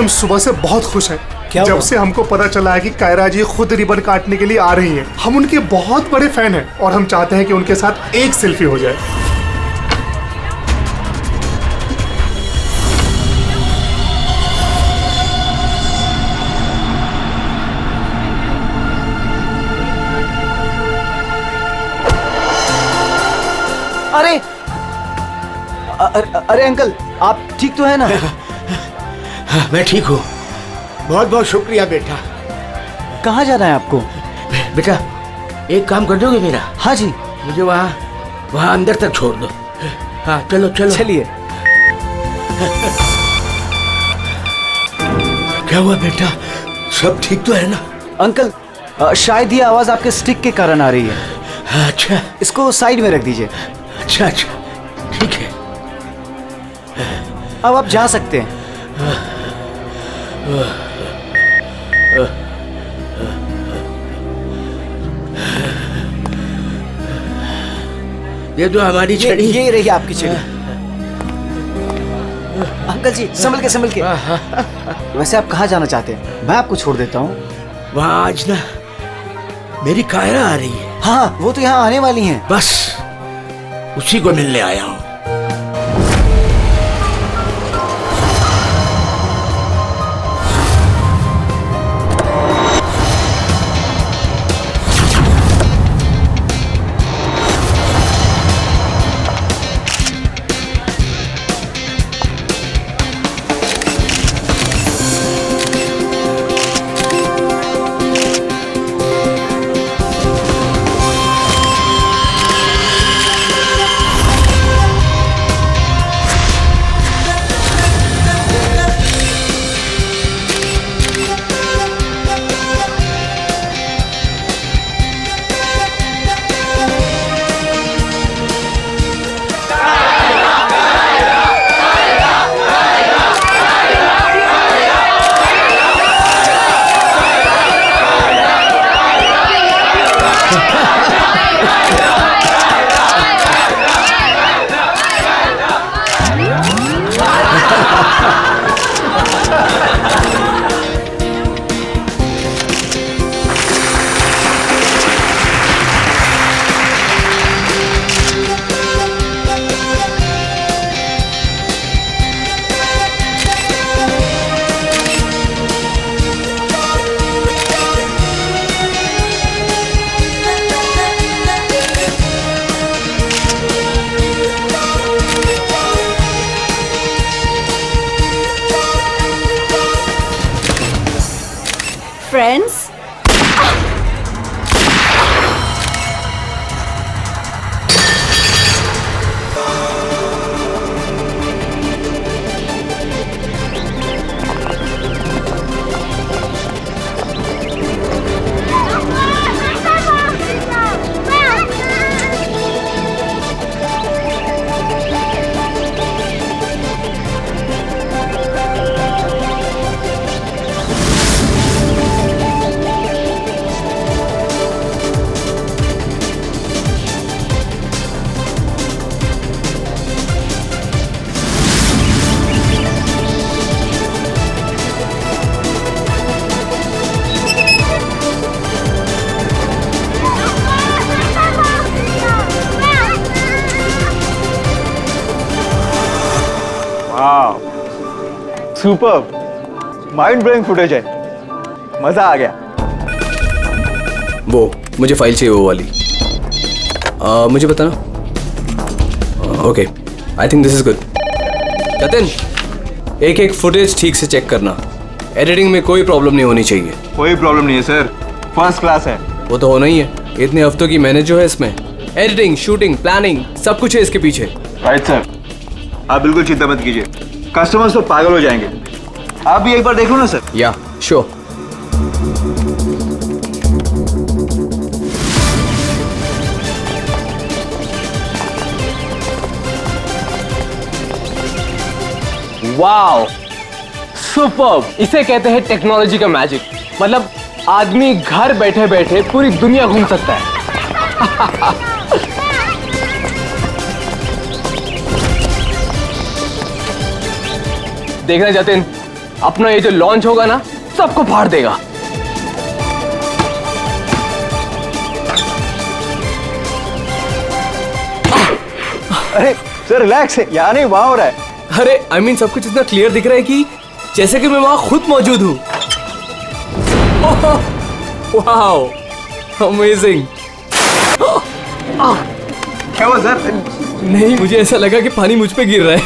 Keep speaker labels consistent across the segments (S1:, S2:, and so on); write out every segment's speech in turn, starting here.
S1: हम सुबह से बहुत खुश हैं। जब से हमको पता चला है कि कायरा जी खुद रिबन काटने के लिए आ रही हैं, हम उनके बहुत बड़े फैन हैं और हम चाहते हैं कि उनके साथ एक सेल्फी हो जाए।
S2: अरे अरे अंकल, आप ठीक तो है ना?
S3: हाँ, मैं ठीक हूँ। बहुत बहुत शुक्रिया बेटा।
S2: कहाँ जाना है आपको?
S3: बेटा एक काम कर दोगे मेरा?
S2: हाँ जी।
S3: मुझे वहाँ अंदर तक छोड़ दो। हाँ चलो चलो।
S2: चलिए।
S3: क्या हुआ बेटा, सब ठीक तो है ना?
S2: अंकल शायद ये आवाज आपके स्टिक के कारण आ रही है।
S3: अच्छा,
S2: इसको साइड में रख दीजिए।
S3: अच्छा अच्छा ठीक है।
S2: अब आप जा सकते हैं।
S3: ये जो हमारी छड़ी,
S2: ये रही आपकी छड़ी। अंकल जी संभल के। वैसे आप कहाँ जाना चाहते हैं? मैं आपको छोड़ देता हूँ।
S3: वहाँ आज ना मेरी कायरा आ रही है।
S2: हाँ वो तो यहाँ आने वाली हैं।
S3: बस उसी को मिलने आया हूँ।
S4: Friends,
S5: super, mind blowing footage है, मजा आ गया।
S6: वो मुझे फाइल चाहिए वो वाली। मुझे बताना। Okay, I think this is good. Jatin, एक एक फुटेज ठीक से चेक करना। एडिटिंग में कोई प्रॉब्लम नहीं होनी चाहिए।
S5: कोई प्रॉब्लम नहीं है सर, फर्स्ट क्लास है।
S6: वो तो होना ही है, इतने हफ्तों की मेहनत जो है इसमें, एडिटिंग, शूटिंग, प्लानिंग सब कुछ है इसके पीछे।
S5: राइट सर, आप बिल्कुल चिंता मत कीजिए, कस्टमर्स तो पागल हो जाएंगे। आप भी एक बार देखो ना सर।
S6: या श्योर।
S7: Wow, superb. इसे कहते हैं टेक्नोलॉजी का मैजिक। मतलब आदमी घर बैठे बैठे पूरी दुनिया घूम सकता है। देखना जतिन, अपना ये जो लॉन्च होगा ना, सबको फाड़ देगा।
S5: अरे सर रिलैक्स है, यहाँ नहीं वहाँ हो रहा है।
S6: अरे आई मीन सब कुछ इतना क्लियर दिख रहा है कि जैसे कि मैं वहां खुद मौजूद हूँ। Wow, amazing.
S5: क्या हुआ सर?
S6: नहीं, मुझे ऐसा लगा कि पानी मुझ पे गिर रहा है।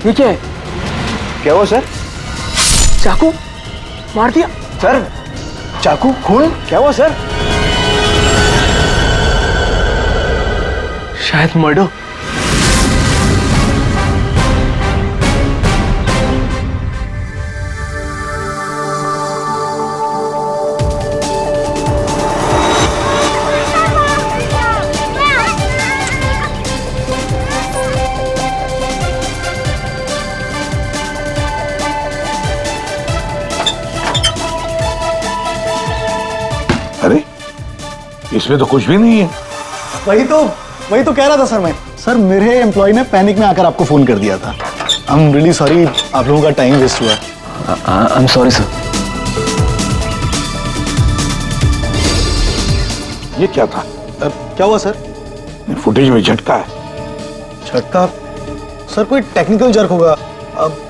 S7: ये क्या है?
S5: क्या हुआ सर?
S7: चाकू मार दिया
S5: सर चाकू, खून, क्या हुआ सर?
S7: शायद मर्डर।
S8: अरे इसमें तो कुछ भी नहीं है।
S2: वही तो कह रहा था सर मैं। सर मेरे एम्प्लॉय ने पैनिक में आकर आपको फोन कर दिया था। आई एम रियली सॉरी, आप लोगों का टाइम वेस्ट हुआ।
S7: I am sorry sir.
S8: ये क्या था?
S2: क्या हुआ सर?
S8: फुटेज में झटका है।
S2: झटका? सर कोई टेक्निकल जर्क होगा।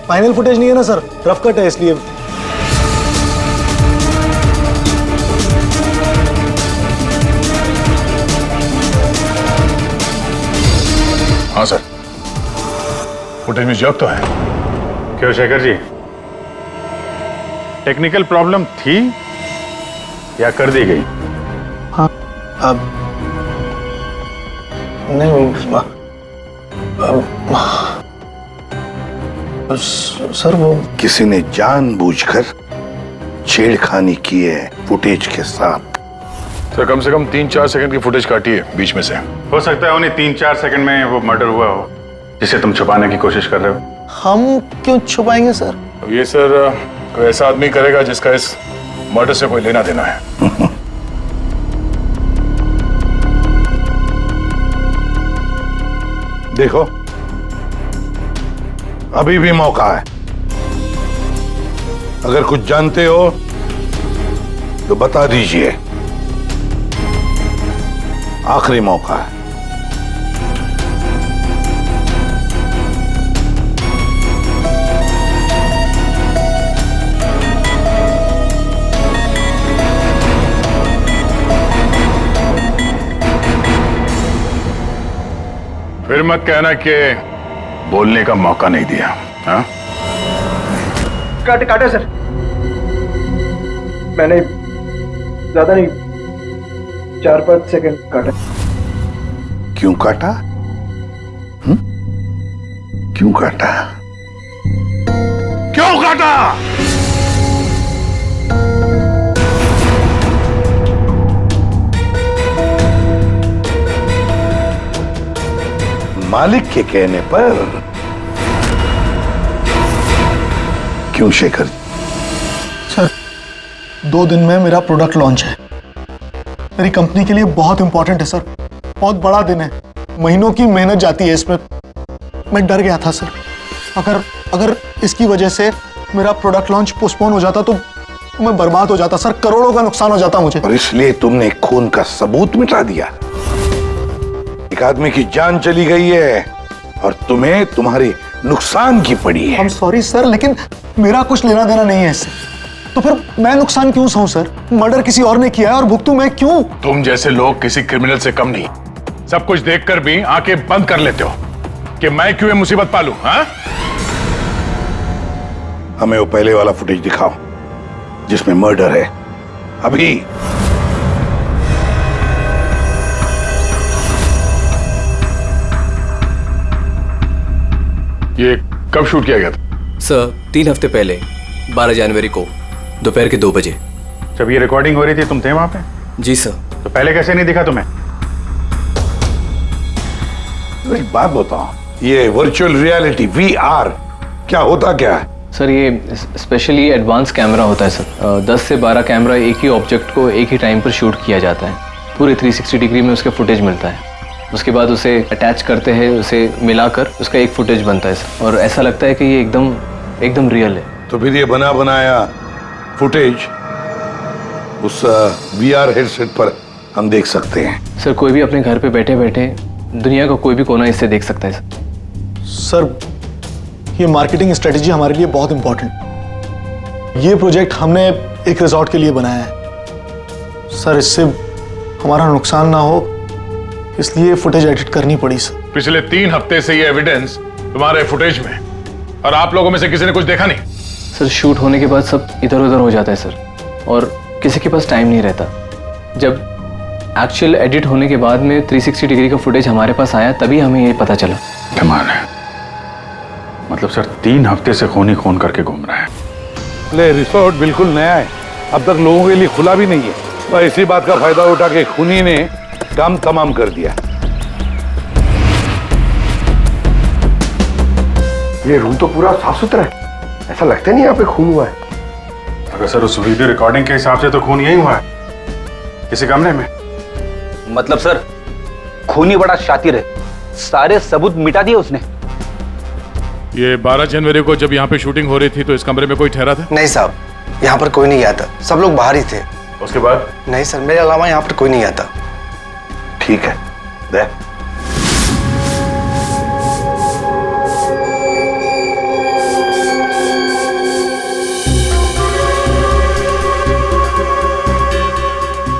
S2: फाइनल फुटेज नहीं है ना सर, रफ कट है इसलिए।
S8: हाँ सर, फुटेज में जर्क तो है।
S9: क्यों शेखर जी, टेक्निकल प्रॉब्लम थी या कर दी गई?
S2: हाँ अब नहीं सर वो
S8: किसी ने जानबूझकर छेड़खानी की है फुटेज के साथ। सर कम से कम 3-4 सेकंड की फुटेज काटी है बीच में से।
S9: हो सकता है उन्हें 3-4 सेकंड में वो मर्डर हुआ हो जिसे तुम छुपाने की कोशिश कर रहे हो।
S2: हम क्यों छुपाएंगे सर?
S8: तो ये सर कोई ऐसा आदमी करेगा जिसका इस मर्डर से कोई लेना देना है। देखो अभी भी मौका है, अगर कुछ जानते हो तो बता दीजिए, आखिरी मौका है। फिर मत कहना कि बोलने का मौका नहीं दिया। हाँ
S5: काटे सर, मैंने ज्यादा नहीं 4-5 सेकंड काटा।
S8: क्यों काटा? क्यों काटा? क्यों काटा? मालिक के कहने पर। क्यों शेखर?
S2: सर 2 दिन में मेरा प्रोडक्ट लॉन्च है, मेरी कंपनी के लिए बहुत इंपॉर्टेंट है सर, बहुत बड़ा दिन है, महीनों की मेहनत जाती है इसमें। मैं डर गया था सर, अगर इसकी वजह से मेरा प्रोडक्ट लॉन्च पोस्टपोन हो जाता तो मैं बर्बाद हो जाता सर, करोड़ों का नुकसान हो जाता मुझे।
S8: और इसलिए तुमने खून का सबूत मिटा दिया। एक आदमी की जान चली गई है और तुम्हें तुम्हारे नुकसान की पड़ी है।
S2: I'm sorry सर, लेकिन मेरा कुछ लेना देना नहीं है इससे, तो फिर मैं नुकसान क्यों सहूं सर? मर्डर किसी और ने किया है और भुगतूं मैं क्यों?
S8: तुम जैसे लोग किसी क्रिमिनल से कम नहीं, सब कुछ देखकर भी आंखें बंद कर लेते हो कि मैं क्यों ये मुसीबत पालूं। हाँ, हमें वो पहले वाला फुटेज दिखाओ जिसमें मर्डर है। अभी ये कब शूट किया गया था?
S6: सर 3 हफ्ते पहले 12 जनवरी को दोपहर के 2 बजे।
S9: जब ये रिकॉर्डिंग हो रही थी तुम थे वहां पे?
S6: जी सर।
S9: तो पहले कैसे नहीं दिखा तुम्हें?
S8: एक बात बताओ, ये वर्चुअल रियलिटी VR क्या होता क्या है?
S7: सर ये स्पेशली एडवांस कैमरा होता है सर। 10 से 12 कैमरा एक ही ऑब्जेक्ट को एक ही टाइम पर शूट किया जाता है। पूरे 360 डिग्री में उसका फुटेज मिलता है। उसके बाद उसे अटैच करते हैं, उसे मिलाकर उसका एक फुटेज बनता है सर। और ऐसा लगता है कि ये एकदम रियल है।
S8: तो फिर ये बना बनाया फुटेज उस VR हेडसेट पर हम देख सकते हैं।
S7: सर कोई भी अपने घर पे बैठे बैठे दुनिया का कोई भी कोना इससे देख सकता है सर।
S2: सर ये मार्केटिंग स्ट्रेटेजी हमारे लिए बहुत इंपॉर्टेंट। ये प्रोजेक्ट हमने एक रिजॉर्ट के लिए बनाया है सर। इससे हमारा नुकसान ना हो इसलिए फुटेज एडिट करनी पड़ी सर।
S9: पिछले 3 हफ्ते से ये एविडेंस तुम्हारे फुटेज में, और आप लोगों में से किसी ने कुछ देखा नहीं?
S7: सर शूट होने के बाद सब इधर उधर हो जाता है सर, और किसी के पास टाइम नहीं रहता। जब एक्चुअल एडिट होने के बाद में 360 डिग्री का फुटेज हमारे पास आया तभी हमें ये पता चला।
S9: कमाल है। मतलब सर 3 हफ्ते से खून ही खून करके घूम रहा है।
S8: ले रिसोर्ट बिल्कुल नया है, अब तक लोगों के लिए खुला भी नहीं है। और इसी बात का फायदा उठा के खूनी ने काम तमाम कर दिया।
S3: ये रूम तो पूरा साफ सुथरा है, ऐसा लगता नहीं यहाँ पे खून हुआ है।
S9: अगर सर उस वीडियो रिकॉर्डिंग के हिसाब से तो खून यही हुआ है, किसी कमरे में।
S5: मतलब सर खूनी बड़ा शातिर है, सारे सबूत मिटा दिए उसने।
S9: ये 12 जनवरी को जब यहाँ पे शूटिंग हो रही थी तो इस कमरे में कोई ठहरा था?
S10: नहीं साहब, यहाँ पर कोई नहीं गया था, सब लोग बाहर ही थे।
S9: उसके बाद?
S10: नहीं सर, मेरे अलावा यहाँ पर कोई नहीं गया था।
S8: ठीक है, दे।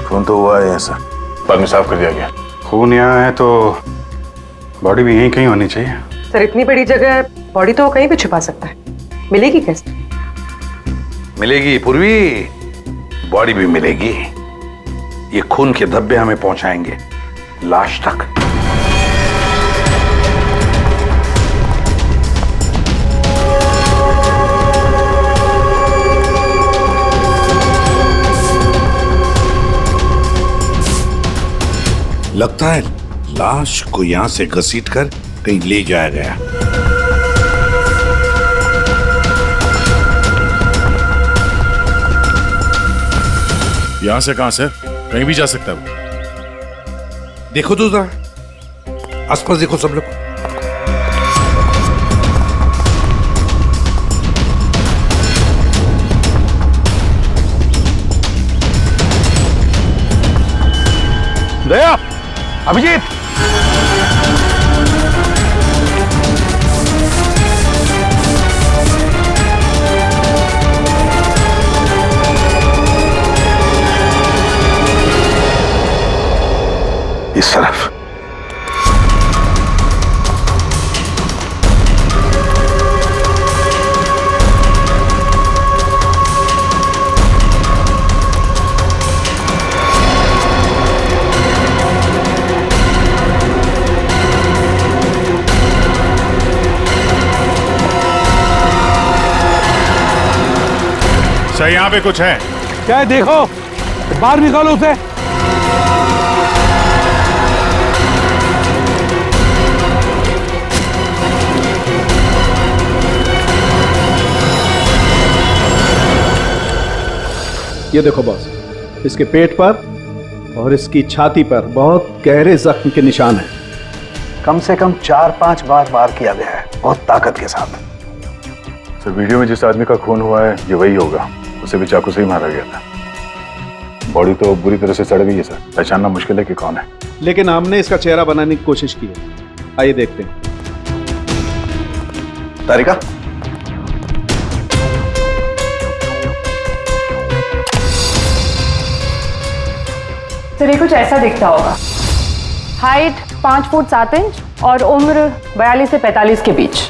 S9: खून तो हुआ है सर, बाद में साफ कर दिया गया। खून यहाँ है तो बॉडी भी यहीं कहीं होनी चाहिए।
S11: सर इतनी बड़ी जगह बॉडी तो कहीं भी छुपा सकता है, मिलेगी कैसे?
S8: मिलेगी पूर्वी, बॉडी भी मिलेगी। ये खून के धब्बे हमें पहुंचाएंगे लाश तक।
S12: लगता है लाश को यहां से घसीटकर कहीं ले जाया गया।
S9: यहां से कहां सर? कहीं भी जा सकता है वो।
S12: देखो तो जरा आसपास देखो सब लोग।
S8: दया, अभिजीत, इस तरफ।
S9: सर यहाँ पे कुछ है
S8: क्या है? देखो, बाहर निकालो उसे।
S13: ये देखो बॉस, इसके पेट पर और इसकी छाती पर बहुत गहरे जख्म के निशान हैं।
S10: कम से कम 4-5 बार वार किया गया है, बहुत ताकत के साथ।
S9: सर वीडियो में जिस आदमी का खून हुआ है ये वही होगा, उसे भी चाकू से ही मारा गया था। बॉडी तो बुरी तरह से सड़ गई है सर, पहचानना मुश्किल है कि कौन है।
S13: लेकिन हमने इसका चेहरा बनाने की कोशिश की है, आइए देखते हैं।
S10: तारिका,
S11: सर ये कुछ ऐसा दिखता होगा। हाइट 5 फुट 7 इंच और उम्र 42 से 45 के बीच।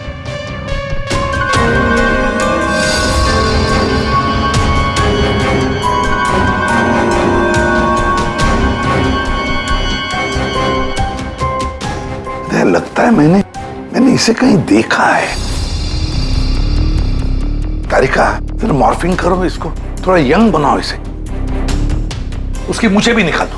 S8: लगता है मैंने इसे कहीं देखा है। तारिका, फिर मॉर्फिंग करो इसको, थोड़ा यंग बनाओ इसे। उसकी मूछें भी निकाल दो।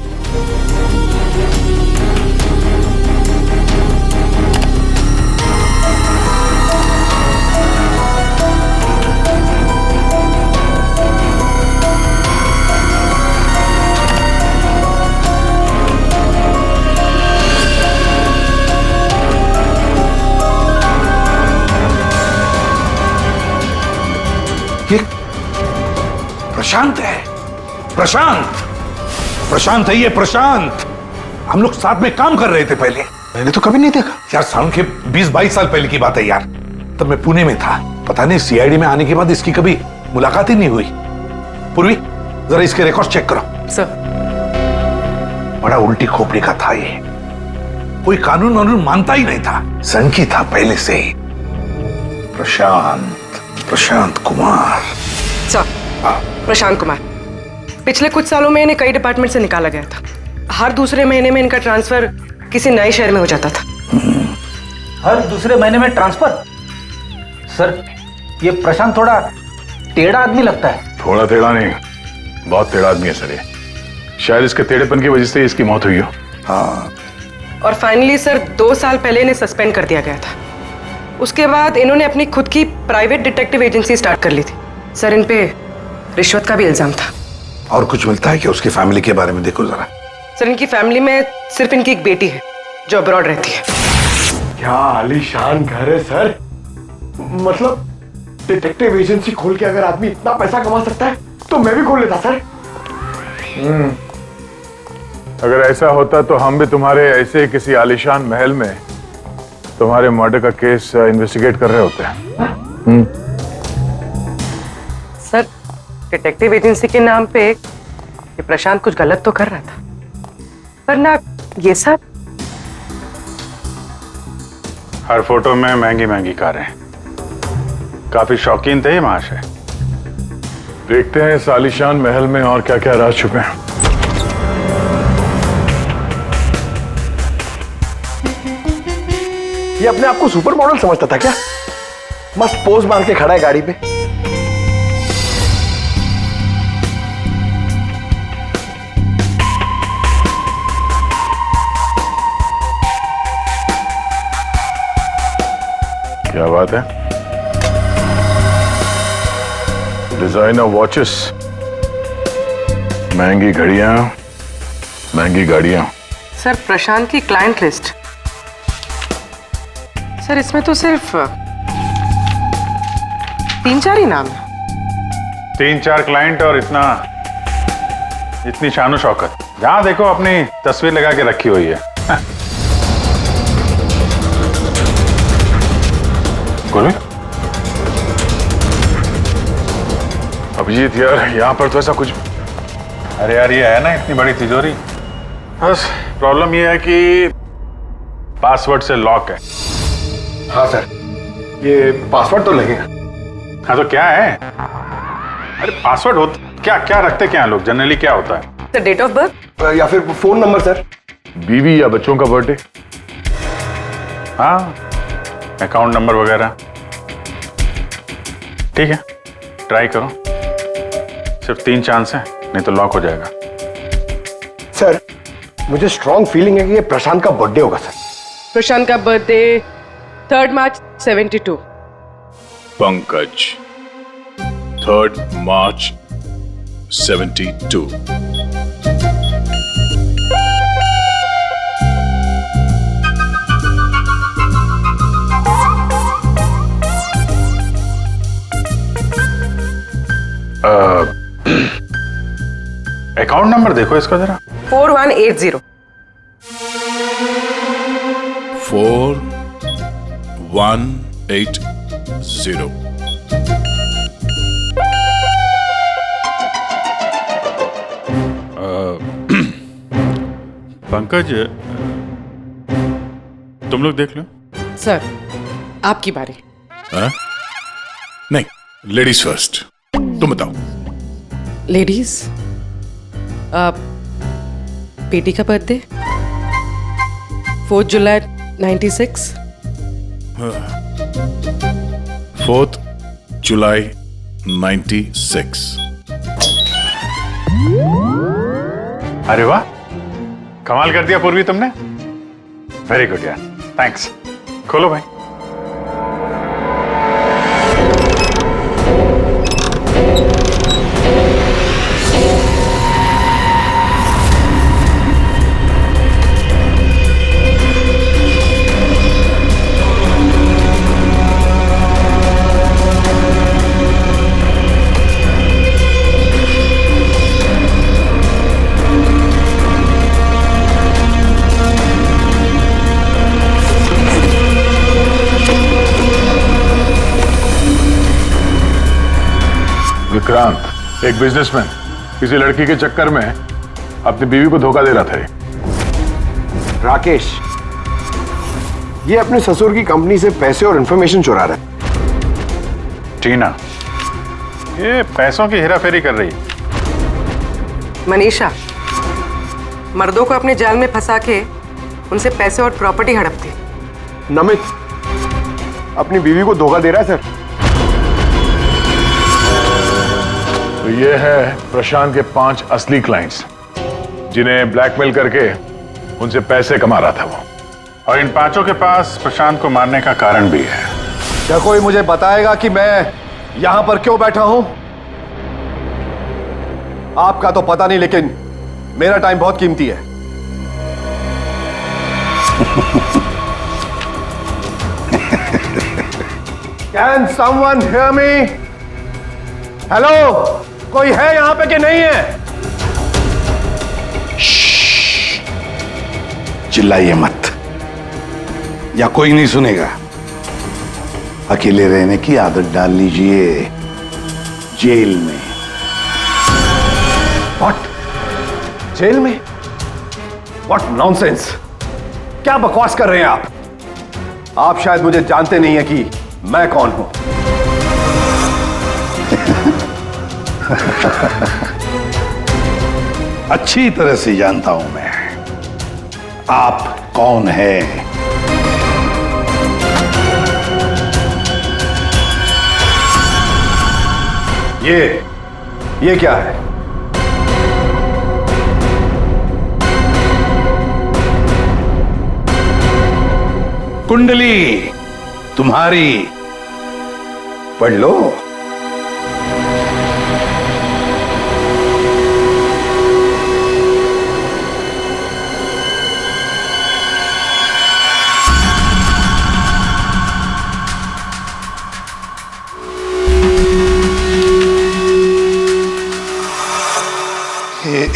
S8: प्रशांत है। प्रशांत प्रशांत है ये, प्रशांत। हम लोग साथ में काम कर रहे थे पहले।
S2: मैंने तो कभी नहीं देखा
S8: यार, साल के 20-22 साल पहले की बात है यार। तब मैं पुणे में था। पता नहीं सीआईडी में आने के बाद इसकी कभी मुलाकात ही नहीं हुई। पूर्वी, जरा इसके रिकॉर्ड चेक करो।
S11: सर।
S8: बड़ा उल्टी खोपड़ी का था ये, कोई कानून वानून मानता ही नहीं था, सनकी था पहले से ही। प्रशांत कुमार।
S14: सर, प्रशांत कुमार पिछले कुछ सालों में इन्हें कई डिपार्टमेंट से निकाला गया था। हर दूसरे महीने में इनका ट्रांसफर किसी नए शहर में हो जाता था।
S10: हर दूसरे महीने में ट्रांसफर? सर, ये प्रशांत थोड़ा टेढ़ा आदमी लगता है।
S9: थोड़ा टेढ़ा नहीं, बहुत टेढ़ा आदमी है सर ये। शायद इसके टेढ़ेपन की वजह से इसकी मौत हुई हो।
S8: हाँ।
S14: और फाइनली सर 2 साल पहले इन्हें सस्पेंड कर दिया गया था। उसके बाद इन्होंने अपनी खुद की प्राइवेट डिटेक्टिव एजेंसी स्टार्ट कर ली थी। सर, इन पे रिश्वत का भी इल्जाम था।
S8: और कुछ मिलता है क्या उसकी फैमिली के बारे में? देखो जरा।
S14: सर, इनकी फैमिली में सिर्फ इनकी एक बेटी है जो अब्रॉड रहती है।
S3: क्या आलीशान घर है सर। मतलब डिटेक्टिव एजेंसी खोल के अगर आदमी इतना पैसा कमा सकता है तो मैं भी खोल लेता सर।
S9: अगर ऐसा होता तो हम भी तुम्हारे ऐसे किसी आलीशान महल में तुम्हारे मर्डर का केस इन्वेस्टिगेट कर रहे होते हैं।
S14: सर, डिटेक्टिव एजेंसी के नाम पे ये प्रशांत कुछ गलत तो कर रहा था, पर ना ये सब।
S9: हर फोटो में महंगी महंगी कारें। काफी शौकीन थे ये महाशय। देखते हैं इस आलीशान महल में और क्या क्या राज छुपे हैं।
S3: ये अपने आप को सुपर मॉडल समझता था क्या? मस्त पोज मार के खड़ा है गाड़ी पे।
S9: क्या बात है? डिजाइनर वॉचेस, महंगी घड़ियां, महंगी गाड़ियां।
S14: सर, प्रशांत की क्लाइंट लिस्ट। सर, इसमें तो सिर्फ 3-4 ही नाम है।
S9: 3-4 क्लाइंट और इतनी शानो शौकत। जहां देखो अपनी तस्वीर लगा के रखी हुई है। अभिजीत यार, यहाँ पर तो ऐसा कुछ। अरे यार, ये है ना इतनी बड़ी तिजोरी। बस प्रॉब्लम ये है कि पासवर्ड से लॉक है।
S3: हाँ सर, ये पासवर्ड तो लगेगा।
S9: हाँ तो क्या है? अरे पासवर्ड हो क्या क्या रखते क्या लोग जनरली? क्या होता है
S14: सर? डेट ऑफ बर्थ
S3: या फिर फोन नंबर सर?
S9: बीवी या बच्चों का बर्थडे, हाँ, अकाउंट नंबर वगैरह। ठीक है, ट्राई करो। सिर्फ 3 चांस है, नहीं तो लॉक हो जाएगा।
S3: सर, मुझे स्ट्रॉन्ग फीलिंग है कि ये प्रशांत का बर्थडे होगा सर।
S14: प्रशांत का बर्थडे 3 मार्च 72।
S12: पंकज 3 मार्च 72।
S9: अकाउंट नंबर देखो इसका जरा।
S14: 4180।
S12: 4180।
S9: पंकज, तुम लोग देख लो।
S14: सर, आपकी बारी।
S12: नहीं, लेडीज फर्स्ट। तुम बताओ।
S14: लेडीज, बेटी का बर्थडे 4 जुलाई 96।
S12: 4 जुलाई 96।
S9: अरे वाह, कमाल कर दिया पूर्वी तुमने। वेरी गुड यार, थैंक्स। खोलो भाई। एक बिजनेसमैन किसी लड़की के चक्कर में अपनी बीवी को धोखा दे रहा था।
S3: राकेश, ये अपने ससुर की कंपनी से पैसे और इंफॉर्मेशन चुरा रहा है।
S9: टीना, ये पैसों की हेराफेरी कर रही है।
S14: मनीषा मर्दों को अपने जाल में फंसा के उनसे पैसे और प्रॉपर्टी हड़पती।
S3: नमित अपनी बीवी को धोखा दे रहा है सर।
S9: तो ये है प्रशांत के 5 असली क्लाइंट्स जिन्हें ब्लैकमेल करके उनसे पैसे कमा रहा था वो। और इन 5 के पास प्रशांत को मारने का कारण भी है।
S3: क्या कोई मुझे बताएगा कि मैं यहां पर क्यों बैठा हूं? आपका तो पता नहीं, लेकिन मेरा टाइम बहुत कीमती है। Can someone hear me? Hello, कोई है यहां पे कि नहीं है?
S12: चिल्लाइए मत, या कोई नहीं सुनेगा। अकेले रहने की आदत डाल लीजिए जेल में।
S3: What? जेल में? What nonsense? क्या बकवास कर रहे हैं आप? आप शायद मुझे जानते नहीं है कि मैं कौन हूं।
S12: अच्छी तरह से जानता हूं मैं आप कौन है।
S3: ये क्या है?
S12: कुंडली तुम्हारी,
S3: पढ़ लो।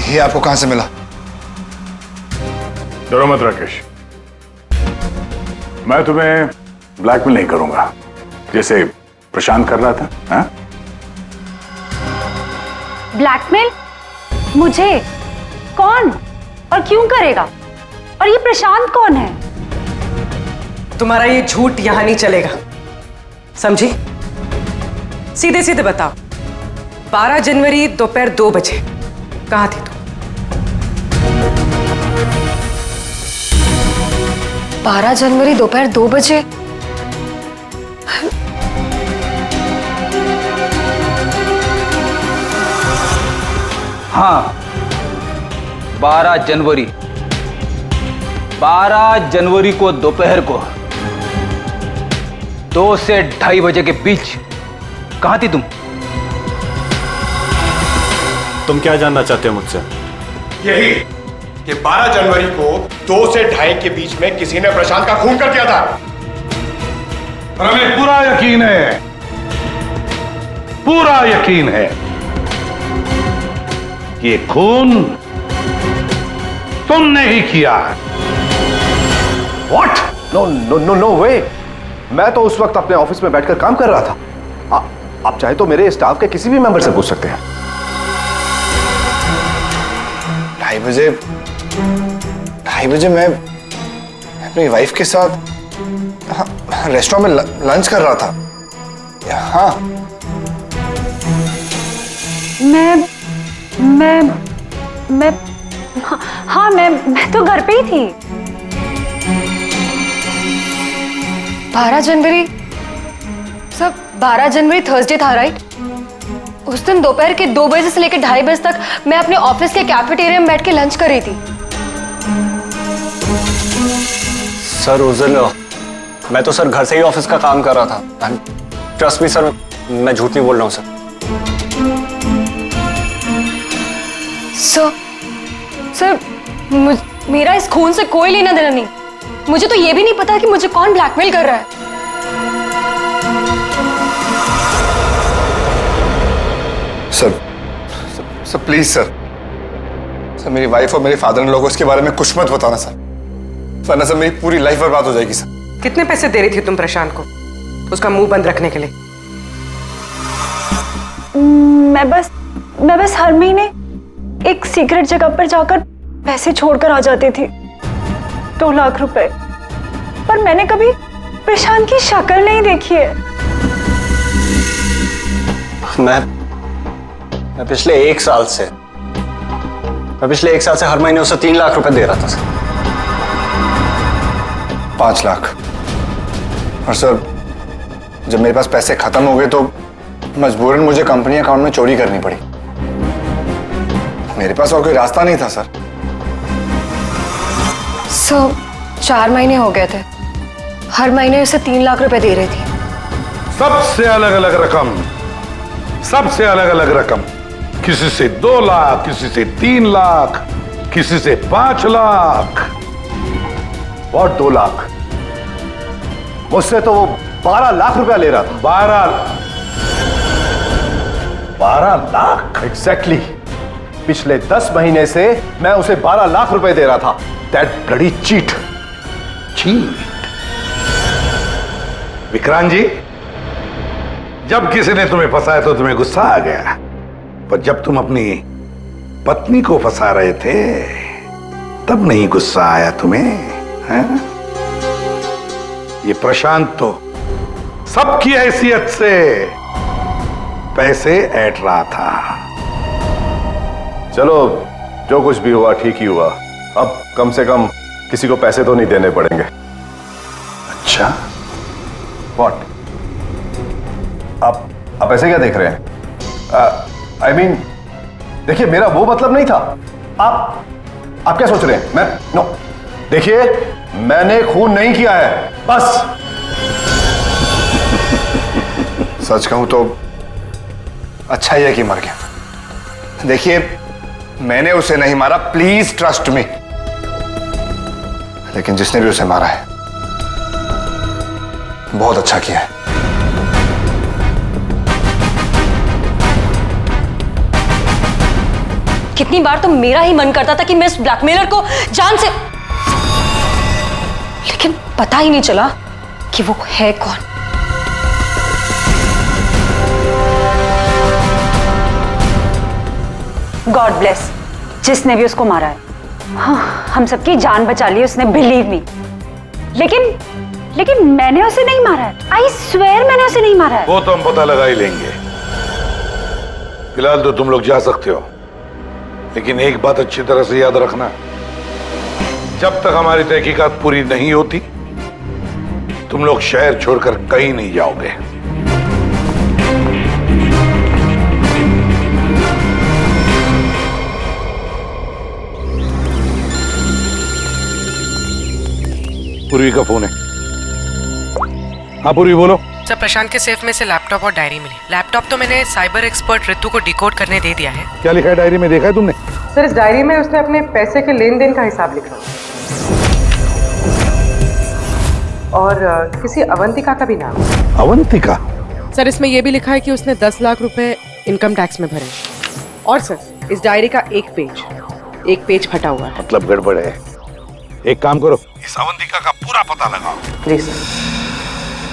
S2: ये आपको कहां से मिला?
S9: डरो मत राकेश, मैं तुम्हें ब्लैकमेल नहीं करूंगा जैसे प्रशांत कर रहा था। हाँ?
S11: ब्लैकमेल? मुझे? कौन और क्यों करेगा? और ये प्रशांत कौन है?
S14: तुम्हारा ये झूठ यहां नहीं चलेगा, समझी? सीधे सीधे बताओ, 12 जनवरी दोपहर 2 बजे कहां थी तुम?
S15: 12 जनवरी दोपहर 2 बजे?
S10: हाँ, 12 जनवरी को दोपहर को 2 से 2:30 बजे के बीच कहां थी तुम?
S16: तुम क्या जानना चाहते हो मुझसे?
S3: यही कि 12 जनवरी को 2 से 2:30 के बीच में किसी ने प्रशांत का खून कर दिया था।
S8: और हमें पूरा यकीन है कि ये खून तुमने ही किया।
S3: What? No way! मैं तो उस वक्त अपने ऑफिस में बैठकर काम कर रहा था। आप चाहे तो मेरे स्टाफ के किसी भी मेंबर से पूछ सकते हैं।
S2: 2:30 बजे मैं अपनी वाइफ के साथ रेस्टोरेंट में लंच कर रहा था। हाँ,
S11: मैं तो घर पे ही थी।
S15: 12 जनवरी सब 12 जनवरी थर्सडे था, राइट? उस दिन दोपहर के 2 बजे से लेकर 2:30 बजे तक मैं अपने ऑफिस के कैफेटेरिया में बैठ के लंच कर रही थी।
S2: सर उस दिन मैं तो सर घर से ही ऑफिस का काम कर रहा था। ट्रस्ट मी सर, मैं झूठ नहीं बोल रहा हूँ सर।
S15: सर मेरा इस खून से कोई लेना देना नहीं। मुझे तो ये भी नहीं पता कि मुझे कौन ब्लैकमेल कर रहा है।
S2: सर प्लीज सर, मेरी वाइफ और मेरे फादर इन लोगों इसके बारे में कुछ मत बताना सर, वरना सर मेरी पूरी लाइफ बर्बाद हो जाएगी सर।
S14: कितने पैसे दे रही थी तुम प्रशांत को उसका मुंह बंद रखने के लिए?
S11: मैं बस
S4: मैं बस हर महीने एक सीक्रेट जगह पर जाकर पैसे छोड़कर आ जाती थी, 2 लाख रुपए। पर मैंने कभी प्रशांत की शक्ल नहीं देखी है।
S17: मैं पिछले एक साल से हर महीने उसे 3 लाख रुपए दे रहा था सर। 5 लाख। और सर जब मेरे पास पैसे खत्म हो गए तो मजबूरन मुझे कंपनी अकाउंट में चोरी करनी पड़ी। मेरे पास और कोई रास्ता नहीं था सर।
S15: 4 महीने हो गए थे, हर महीने उसे 3 लाख रुपए दे रही थी।
S8: सबसे अलग अलग रकम, किसी से 2 लाख, किसी से 3 लाख, किसी से 5 लाख।
S3: और 2 लाख? मुझसे तो वो 12 लाख रुपया ले रहा था। 12 लाख? एग्जैक्टली। पिछले 10 महीने से मैं उसे 12 लाख रुपए दे रहा था। That bloody cheat.
S8: Vikrant ji, जब किसी ने तुम्हें फंसाया तो तुम्हें गुस्सा आ गया, पर जब तुम अपनी पत्नी को फंसा रहे थे तब नहीं गुस्सा आया तुम्हें, हैं? ये प्रशांत तो सबकी हैसियत से पैसे ऐंठ रहा था।
S3: चलो, जो कुछ भी हुआ ठीक ही हुआ। अब कम से कम किसी को पैसे तो नहीं देने पड़ेंगे।
S8: अच्छा,
S3: व्हाट? आप ऐसे क्या देख रहे हैं? I mean, देखिए, मेरा वो मतलब नहीं था। आप क्या सोच रहे हैं? नो, देखिए, मैंने खून नहीं किया है, बस।
S17: सच कहूं तो अच्छा ही है कि मर गया। देखिए, मैंने उसे नहीं मारा, प्लीज ट्रस्ट मी। लेकिन जिसने भी उसे मारा है बहुत अच्छा किया है।
S15: कितनी बार तो मेरा ही मन करता था कि मैं इस ब्लैकमेलर को जान से, लेकिन पता ही नहीं चला कि वो है कौन।
S4: गॉड ब्लेस जिसने भी उसको मारा है। हाँ, हम सबकी जान बचा ली उसने, बिलीव मी। लेकिन मैंने उसे नहीं मारा है। आई स्वेयर मैंने उसे नहीं मारा है।
S8: वो तो हम पता लगा ही लेंगे। फिलहाल तो तुम लोग जा सकते हो, लेकिन एक बात अच्छी तरह से याद रखना, जब तक हमारी तहकीकात पूरी नहीं होती तुम लोग शहर छोड़कर कहीं नहीं जाओगे। पूर्वी का फोन है। हाँ पूर्वी, बोलो।
S14: सर, प्रशांत के सेफ में से लैपटॉप और डायरी मिली। लैपटॉप तो मैंने साइबर एक्सपर्ट ऋतु को डिकोड करने दे दिया है।
S8: क्या लिखा है डायरी में, देखा है तुमने?
S14: सर, इस डायरी में उसने अपने पैसे के लेन देन का हिसाब लिखा और किसी अवंतिका का भी नाम।
S8: अवंतिका?
S14: सर, इसमें यह भी लिखा है कि उसने 10 लाख रुपए इनकम टैक्स में भरे। और सर, इस डायरी का एक पेज फटा हुआ है।
S8: मतलब गड़बड़ है। एक काम करो, इस अवंतिका का पूरा पता लगाओ।
S14: जी सर।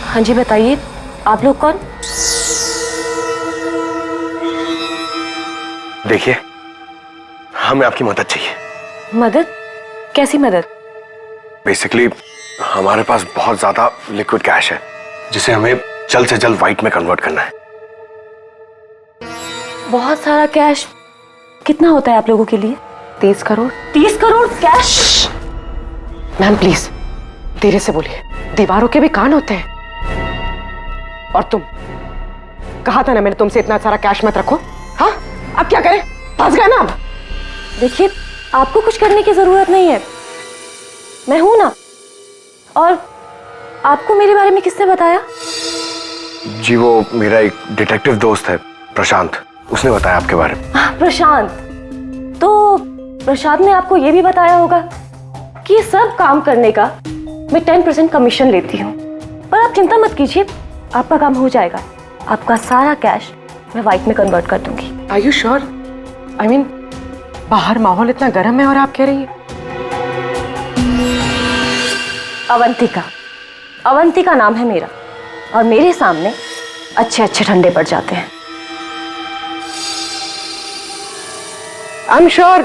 S15: हाँ जी, बताइए, आप लोग कौन?
S17: देखिए, हमें आपकी मदद चाहिए।
S15: मदद? कैसी मदद?
S17: बेसिकली हमारे पास बहुत ज्यादा लिक्विड कैश है जिसे हमें जल्द से जल्द व्हाइट में कन्वर्ट करना है।
S15: बहुत सारा कैश? कितना होता है आप लोगों के लिए?
S14: 30 crore.
S15: 30 crore cash?
S14: Ma'am please धीरे से बोलिए, दीवारों के भी कान होते हैं। और तुम, कहा था ना मैंने तुमसे, इतना सारा कैश मत रखो। हाँ, अब क्या करें? फंस गए ना अब।
S15: देखिए, आपको कुछ करने की जरूरत नहीं है, मैं हूं ना। और आपको मेरे बारे में किसने बताया?
S17: जी, वो मेरा एक डिटेक्टिव दोस्त है प्रशांत, उसने बताया आपके बारे में।
S15: प्रशांत? तो प्रशांत ने आपको यह भी बताया होगा कि ये सब काम करने का मैं 10% कमीशन लेती हूँ। पर आप चिंता मत कीजिए, आपका काम हो जाएगा। आपका सारा कैश मैं व्हाइट में कन्वर्ट कर दूंगी।
S14: Are you sure? I mean, बाहर माहौल इतना गर्म है और आप कह रही हैं।
S15: अवंतिका नाम है मेरा, और मेरे सामने अच्छे अच्छे ठंडे पड़ जाते हैं।
S14: आई एम श्योर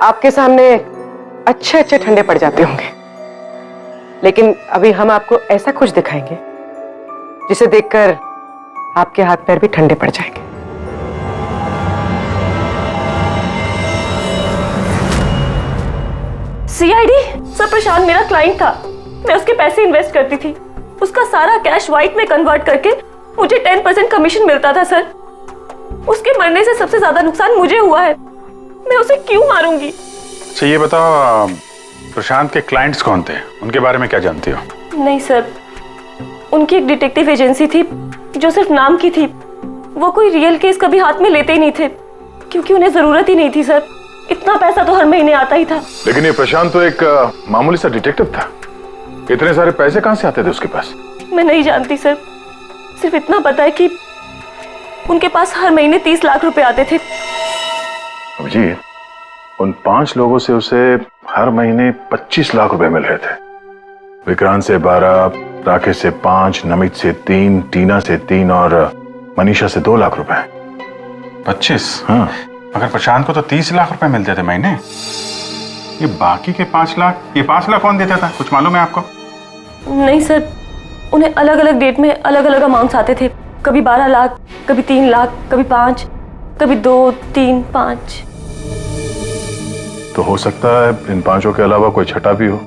S14: आपके सामने अच्छे अच्छे ठंडे पड़ जाते होंगे, लेकिन अभी हम आपको ऐसा कुछ दिखाएंगे जिसे देखकर आपके हाथ पैर भी ठंडे पड़ जाएंगे।
S4: सीआईडी सर, प्रशांत मेरा क्लाइंट था। मैं उसके पैसे इन्वेस्ट करती थी। उसका सारा कैश व्हाइट में कन्वर्ट करके मुझे 10% कमीशन मिलता था सर। उसके मरने से सबसे ज्यादा नुकसान मुझे हुआ है। मैं उसे क्यों मारूंगी?
S9: अच्छा ये बताओ, प्रशांत के क्लाइंट्स कौन थे? उनके बारे में क्या जानती हो?
S4: नहीं सर, उनकी एक डिटेक्टिव एजेंसी थी जो सिर्फ नाम की थी। वो कोई रियल केस कभी हाथ में लेते ही नहीं थे, क्योंकि उन्हें जरूरत ही नहीं थी सर। इतना पैसा तो हर महीने आता ही था।
S9: लेकिन ये प्रशांत तो एक मामूली सा डिटेक्टिव था। इतने सारे पैसे कहां से आते थे उसके पास?
S4: मैं नहीं जानती सर, सिर्फ इतना पता है कि उनके पास हर महीने 30 लाख रुपए आते थे।
S9: अभिजीत, उन 5 लोगों से उसे हर महीने 25 लाख रुपए मिल रहे थे। विक्रांत से 12, राकेश से 5, नमित से 3, टीना से 3 और मनीषा से 2 लाख रुपए।
S18: 25?
S9: हाँ।
S18: मगर प्रशांत को तो 30 लाख रुपए मिलते थे महीने। ये बाकी के 5 लाख, ये 5 लाख कौन देता था? कुछ मालूम है आपको?
S4: नहीं सर, उन्हें अलग अलग डेट में अलग अलग अमाउंट्स आते थे। कभी 12 लाख, कभी 3 लाख, कभी 5, कभी 2, 3, 5।
S9: तो हो सकता है इन 5 के अलावा कोई छठा भी हो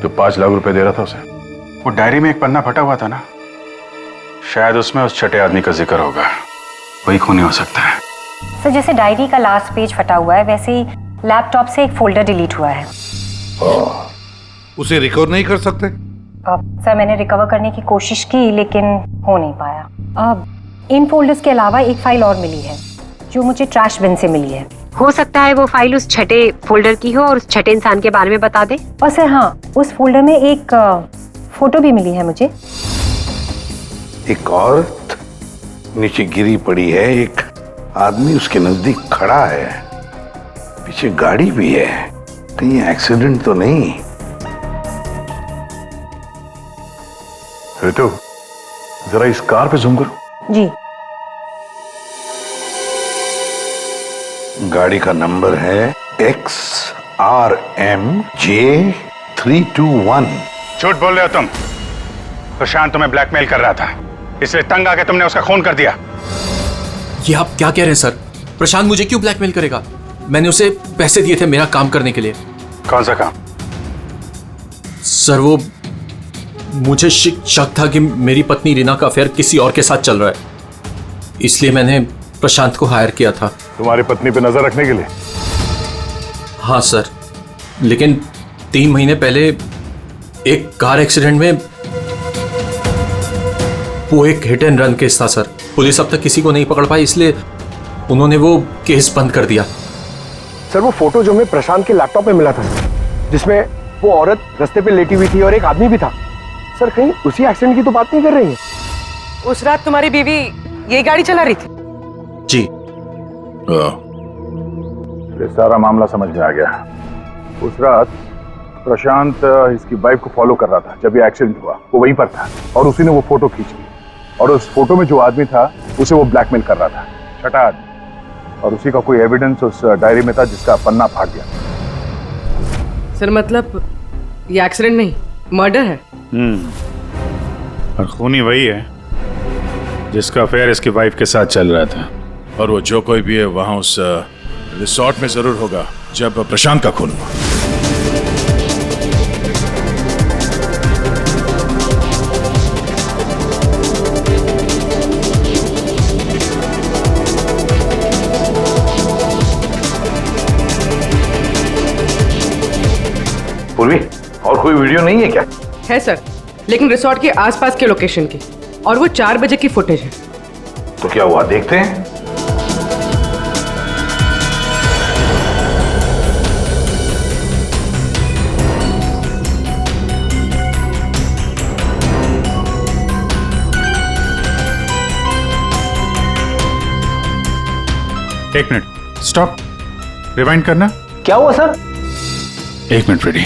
S9: जो 5 लाख रुपए दे रहा था उसे।
S18: वो डायरी में एक पन्ना फटा हुआ था ना, शायद उसमें उस छठे आदमी का जिक्र होगा। वही खूनी हो सकता है।
S19: सर, जैसे डायरी का लास्ट पेज फटा हुआ है, वैसे ही लैपटॉप से एक फोल्डर डिलीट हुआ है।
S8: उसे रिकवर नहीं कर सकते?
S19: सर, मैंने रिकवर करने की कोशिश की लेकिन हो नहीं पाया। इन फोल्डर्स के अलावा एक फाइल और मिली है जो मुझे ट्रैश बिन से मिली है। हो सकता है वो फाइल उस छठे फोल्डर की हो और उस छठे इंसान के बारे में बता दे। और सर हाँ, उस फोल्डर में एक फोटो भी मिली है मुझे।
S8: एक औरत नीचे गिरी पड़ी है, एक आदमी उसके नजदीक खड़ा है, पीछे गाड़ी भी है। कहीं एक्सीडेंट तो नहीं?
S9: तो जरा इस कार पे जूम करो।
S19: जी।
S8: गाड़ी का नंबर है XRMJ321।
S18: झूठ बोल रहे हो तुम। प्रशांत तुम्हें ब्लैकमेल कर रहा था, इसलिए तंग आके तुमने उसका खून कर दिया।
S6: ये आप क्या कह रहे हैं सर? प्रशांत मुझे क्यों ब्लैकमेल करेगा? मैंने उसे पैसे दिए थे मेरा काम करने के लिए।
S18: कौन सा काम?
S6: सर, वो मुझे शक था कि मेरी पत्नी रीना का अफेयर किसी और के साथ चल रहा है, इसलिए मैंने प्रशांत को हायर किया था।
S9: तुम्हारी पत्नी पे नजर रखने के लिए?
S6: हाँ सर, लेकिन 3 महीने पहले एक कार एक्सीडेंट में, वो एक हिट एंड रन केस था सर। पुलिस अब तक किसी को नहीं पकड़ पाई, इसलिए उन्होंने वो केस बंद कर दिया।
S2: सर, वो फोटो जो हमें प्रशांत के लैपटॉप में मिला था, जिसमें वो औरत रास्ते पे लेटी हुई थी और एक आदमी भी था। सर, कहीं उसी एक्सीडेंट की तो बात नहीं कर रही है?
S14: उस रात तुम्हारी बीवी यही गाड़ी चला रही थी?
S6: जी।
S9: ये सारा मामला समझ में आ गया। उस रात प्रशांत इसकी वाइफ को फॉलो कर रहा था। जब ये एक्सीडेंट हुआ वो वहीं पर था और उसी ने वो फोटो खींची, और उस फोटो में जो आदमी था उसे वो ब्लैकमेल कर रहा था, छठा आदमी। और उसी का कोई एविडेंस उस डायरी में था जिसका पन्ना फाड़ गया।
S14: सर, मतलब ये एक्सीडेंट नहीं, मर्डर है।
S9: और खूनी वही है जिसका अफेयर इसकी वाइफ के साथ चल रहा था।
S20: और वो जो कोई भी है वहां उस रिसोर्ट में जरूर होगा जब प्रशांत का खून हुआ।
S8: पूर्वी, और कोई वीडियो नहीं है क्या?
S14: है सर, लेकिन रिसोर्ट के आसपास के लोकेशन की, और वो 4 बजे की फुटेज है।
S8: तो क्या हुआ, देखते हैं?
S18: एक मिनट, स्टॉप, रिवाइंड करना।
S10: क्या हुआ सर?
S18: 1 minute, ready.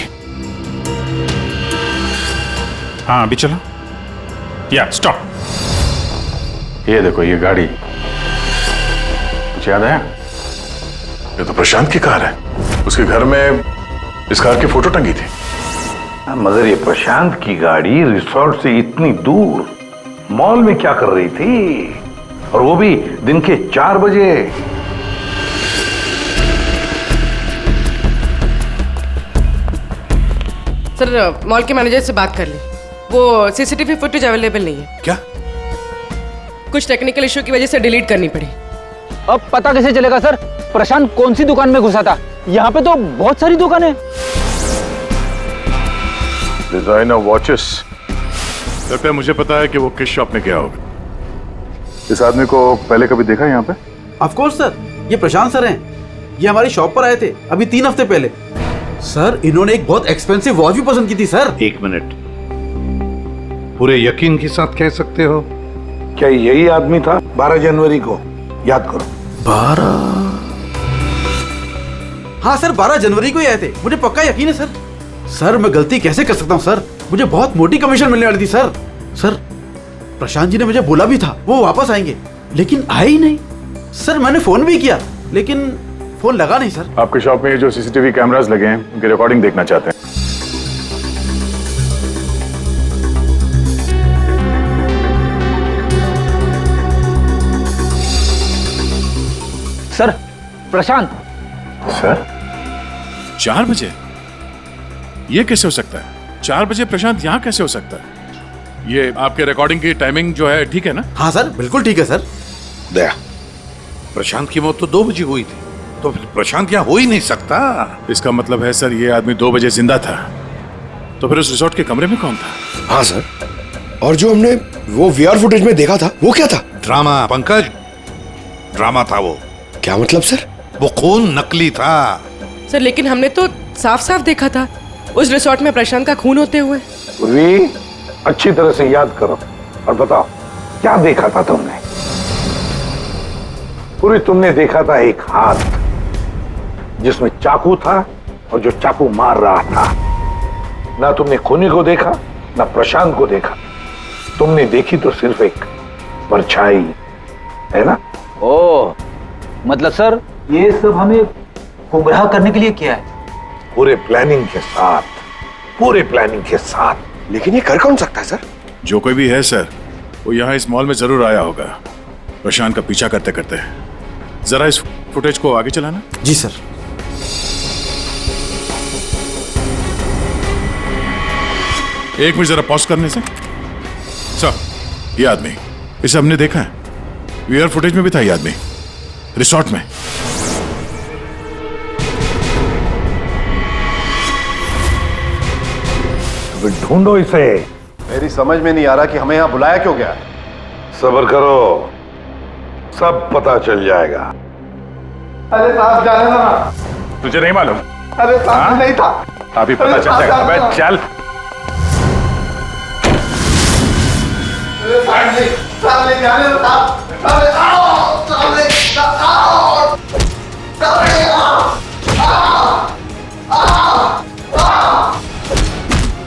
S18: हाँ, अभी चलो। या स्टॉप। ये देखो, ये गाड़ी, कुछ याद आया?
S9: ये तो प्रशांत की कार है। उसके घर में इस कार की फोटो टंगी थी।
S8: मगर ये प्रशांत की गाड़ी रिसोर्ट से इतनी दूर मॉल में क्या कर रही थी, और वो भी दिन के 4 बजे?
S21: सर मॉल के मैनेजर से बात कर ली, वो सीसीटीवी फुटेज अवेलेबल नहीं है।
S9: क्या?
S21: कुछ टेक्निकल इशू की वजह से डिलीट करनी पड़ी।
S10: अब पता कैसे चलेगा सर प्रशांत कौन सी दुकान में घुसा था? यहाँ पे तो बहुत सारी दुकानें।
S9: डिजाइनर वॉचेस, लगता है मुझे पता है कि वो किस शॉप में गया होगा। इस आदमी को पहले कभी देखा है यहाँ पे?
S13: ऑफ कोर्स सर, ये प्रशांत सर हैं। ये हमारी शॉप पर आए थे अभी 3 हफ्ते पहले। सर इन्होंने एक बहुत एक्सपेंसिव वॉच भी पसंद की थी सर।
S8: 1 मिनट, पूरे यकीन के साथ कह सकते हो क्या यही आदमी था 12 जनवरी को? याद करो।
S13: 12? हाँ सर, 12 जनवरी को ही आए थे, मुझे पक्का यकीन है सर। सर मैं गलती कैसे कर सकता हूँ सर, मुझे बहुत मोटी कमीशन मिलने वाली थी सर। सर प्रशांत जी ने मुझे बोला भी था वो वापस आएंगे, लेकिन आए ही नहीं। सर मैंने फोन भी किया लेकिन फोन लगा नहीं सर।
S9: आपकी शॉप में जो सीसीटीवी कैमरास लगे हैं उनकी रिकॉर्डिंग देखना चाहते हैं।
S10: सर प्रशांत।
S9: सर
S20: 4 बजे? ये कैसे हो सकता है? 4 बजे प्रशांत यहाँ कैसे हो सकता है? ये आपके रिकॉर्डिंग की टाइमिंग जो है ठीक है ना?
S13: हाँ सर बिल्कुल ठीक है सर।
S8: दया, प्रशांत की मौत तो 2 बजे हुई थी, तो फिर प्रशांत यहाँ हो ही नहीं सकता।
S20: इसका मतलब है सर ये आदमी 2 बजे जिंदा था, तो फिर उस रिसोर्ट के कमरे में कौन था?
S17: हाँ सर, और जो हमने वो वीआर फुटेज में देखा था वो क्या था?
S8: ड्रामा पंकज, ड्रामा था वो।
S17: क्या मतलब सर?
S8: वो खून नकली था।
S21: सर लेकिन हमने तो साफ साफ देखा था उस रिसोर्ट में प्रशांत का खून होते हुए।
S8: वी, अच्छी तरह से याद करो और बताओ क्या देखा था तुमने? पूरी तुमने देखा था एक हाथ जिसमें चाकू था और जो चाकू मार रहा था। ना तुमने खूनी को देखा ना प्रशांत को देखा, तुमने देखी तो सिर्फ एक परछाई, है ना?
S10: ओ मतलब सर ये सब हमें गुमराह करने के लिए किया है?
S8: पूरे प्लानिंग के साथ, पूरे प्लानिंग के साथ।
S17: लेकिन ये कर कौन सकता है सर?
S20: जो कोई भी है सर, वो यहाँ इस मॉल में जरूर आया होगा प्रशांत का पीछा करते करते। जरा इस फुटेज को आगे चलाना।
S13: जी सर।
S20: एक मिनट जरा पॉज करने से। सर ये आदमी, इसे हमने देखा है, वीआर फुटेज में भी था ये आदमी रिसोर्ट में।
S8: ढूंढो इसे।
S3: मेरी समझ में नहीं आ रहा कि हमें यहाँ बुलाया क्यों गया।
S8: सब्र करो, सब पता चल जाएगा।
S1: अरे साहब जाने ना।
S9: तुझे नहीं मालूम?
S1: अरे साहब नहीं था।
S9: अभी पता चल जाएगा। अबे चल।
S1: साहब नहीं जाने दो साहब। अरे आओ साहब नहीं आओ।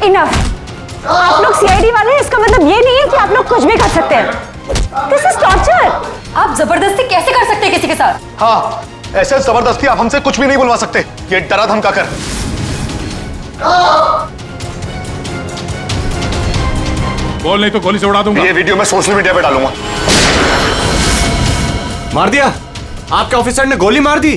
S4: इनफ। आप लोग सीआईडी वाले हैं, इसका मतलब ये नहीं है कि आप लोग कुछ भी कर सकते हैं। This is torture.
S15: आप जबरदस्ती कैसे कर सकते हैं किसी के साथ?
S2: हाँ, ऐसे जबरदस्ती आप हमसे कुछ भी नहीं बुलवा सकते। ये डरा धमका कर।
S20: बोल नहीं तो गोली से उड़ा दूंगा।
S2: ये वीडियो मैं सोशल मीडिया पे डालूंगा।
S17: मार दिया? आपके ऑफिसर ने गोली मार दी?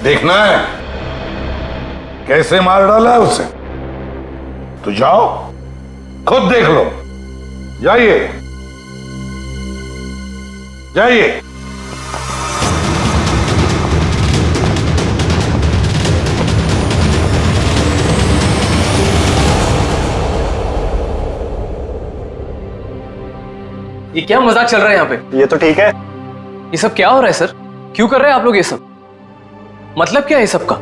S8: देखना है कैसे मार डाला है उसे? तो जाओ खुद देख लो। जाइए जाइए।
S7: ये क्या मजाक चल रहा है यहाँ पे?
S2: ये तो ठीक है।
S7: ये सब क्या हो रहा है सर? क्यों कर रहे हैं आप लोग ये सब? मतलब क्या है ये सब का?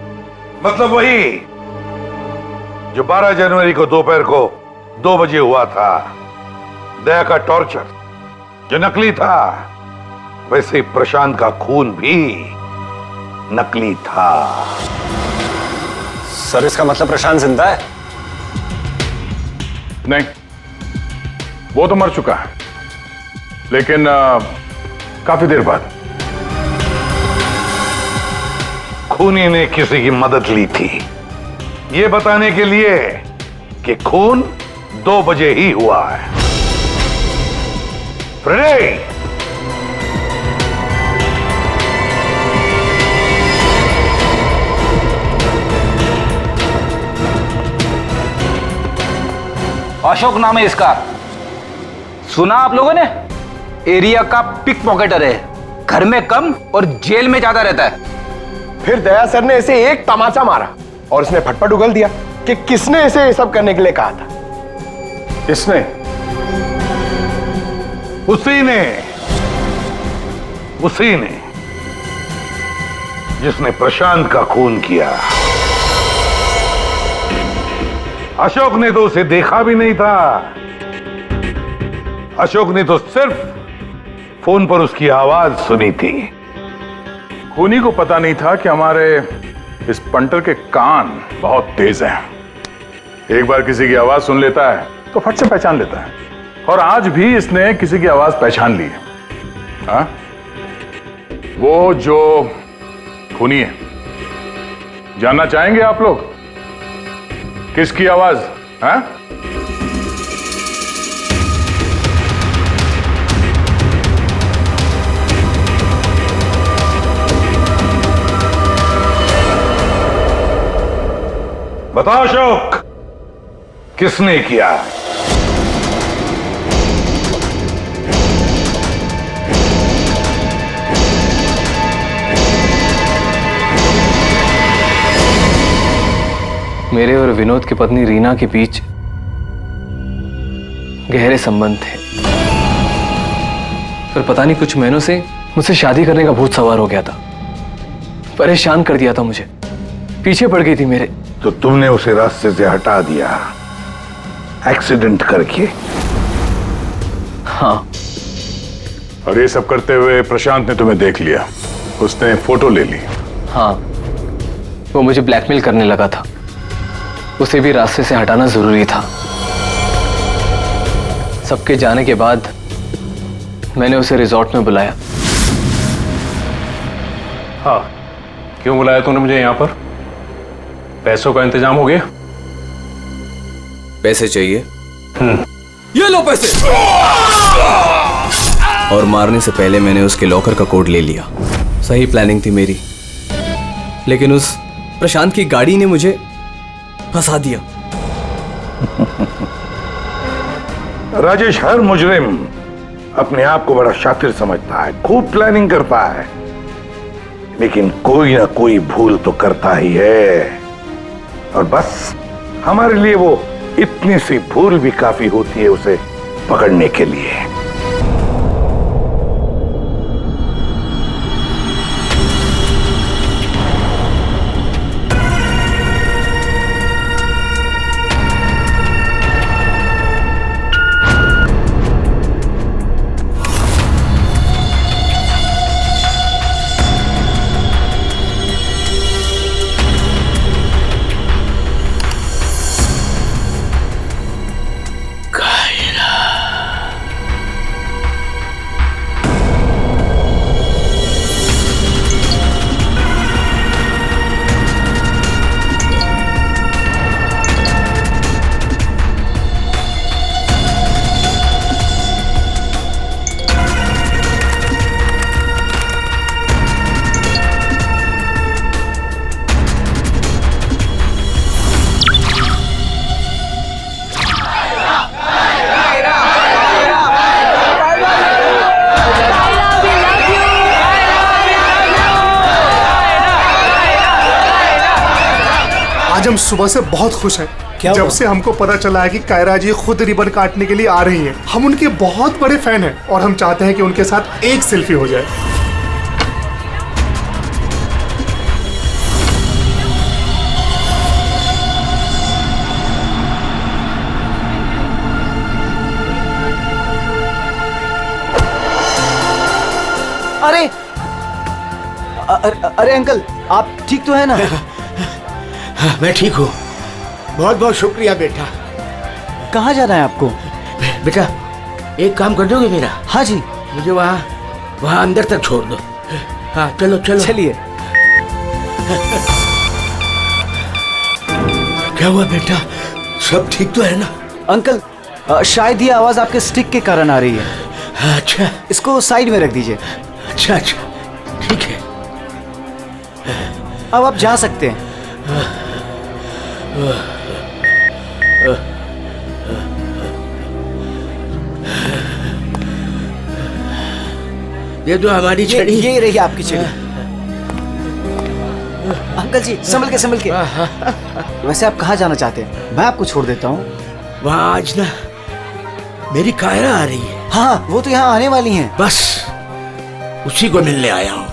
S8: मतलब वही जो 12 जनवरी को दोपहर को 2 बजे हुआ था, दया का टॉर्चर जो नकली था, वैसे प्रशांत का खून भी नकली था।
S17: सर इसका मतलब प्रशांत जिंदा है?
S9: नहीं, वो तो मर चुका है, लेकिन काफी देर बाद।
S8: खूनी ने किसी की मदद ली थी ये बताने के लिए कि खून 2 बजे ही हुआ है। फ्रेडे,
S10: अशोक नाम है इसका। सुना आप लोगों ने? एरिया का पिक पॉकेटर है, घर में कम और जेल में ज्यादा रहता है।
S17: फिर दया सर ने इसे एक तमाचा मारा और उसने फटफट उगल दिया कि किसने इसे ये सब करने के लिए कहा था।
S8: किसने? उसी ने जिसने प्रशांत का खून किया। अशोक ने तो उसे देखा भी नहीं था। अशोक ने तो सिर्फ फोन पर उसकी आवाज सुनी थी।
S9: खूनी को पता नहीं था कि हमारे इस पंटर के कान बहुत तेज हैं। एक बार किसी की आवाज सुन लेता है तो फट से पहचान लेता है, और आज भी इसने किसी की आवाज पहचान ली है। हाँ? वो जो खूनी है, जानना चाहेंगे आप लोग किसकी आवाज? हाँ?
S8: बताओ अशोक, किसने किया?
S7: मेरे और विनोद की पत्नी रीना के बीच गहरे संबंध थे, पर पता नहीं कुछ महीनों से मुझसे शादी करने का भूत सवार हो गया था। परेशान कर दिया था मुझे, पीछे पड़ गई थी मेरे।
S8: तो तुमने उसे रास्ते से हटा दिया एक्सीडेंट करके?
S7: हाँ।
S9: और ये सब करते हुए प्रशांत ने तुम्हें देख लिया, उसने फोटो ले ली।
S7: हाँ, वो मुझे ब्लैकमेल करने लगा था। उसे भी रास्ते से हटाना जरूरी था। सबके जाने के बाद मैंने उसे रिजॉर्ट में बुलाया।
S16: हाँ, क्यों बुलाया तूने मुझे यहाँ पर? पैसों का इंतजाम हो गया?
S6: पैसे चाहिए? ये लो पैसे। और मारने से पहले मैंने उसके लॉकर का कोड ले लिया। सही प्लानिंग थी मेरी, लेकिन उस प्रशांत की गाड़ी ने मुझे फंसा दिया।
S8: राजेश हर मुजरिम अपने आप को बड़ा शातिर समझता है, खूब प्लानिंग करता है, लेकिन कोई ना कोई भूल तो करता ही है। और बस हमारे लिए वो इतनी सी भूल भी काफी होती है उसे पकड़ने के लिए।
S1: आज हम सुबह से बहुत खुश हैं। जब से हमको पता चला है कि कायरा जी खुद रिबन काटने के लिए आ रही हैं। हम उनके बहुत बड़े फैन हैं और हम चाहते हैं कि उनके साथ एक सेल्फी हो जाए।
S5: अरे अंकल, आप ठीक तो है ना?
S22: मैं ठीक हूँ। बहुत बहुत शुक्रिया बेटा।
S5: कहाँ जाना है आपको?
S22: बेटा एक काम कर दोगे मेरा?
S5: हाँ जी।
S22: मुझे वहाँ अंदर तक छोड़ दो। हाँ चलो चलो।
S5: चलिए।
S22: क्या हुआ बेटा, सब ठीक तो है ना?
S5: अंकल शायद ये आवाज आपके स्टिक के कारण आ रही है।
S22: अच्छा,
S5: इसको साइड में रख दीजिए।
S22: अच्छा अच्छा ठीक है।
S5: अब आप जा सकते हैं।
S22: ये तो हमारी छड़ी।
S5: ये रही आपकी छड़ी। अंकल जी संभल के। वैसे आप कहाँ जाना चाहते हैं? मैं आपको छोड़ देता हूँ।
S22: वहाँ आज ना मेरी कायरा आ रही है।
S5: हाँ वो तो यहाँ आने वाली हैं।
S22: बस उसी को मिलने आया हूँ।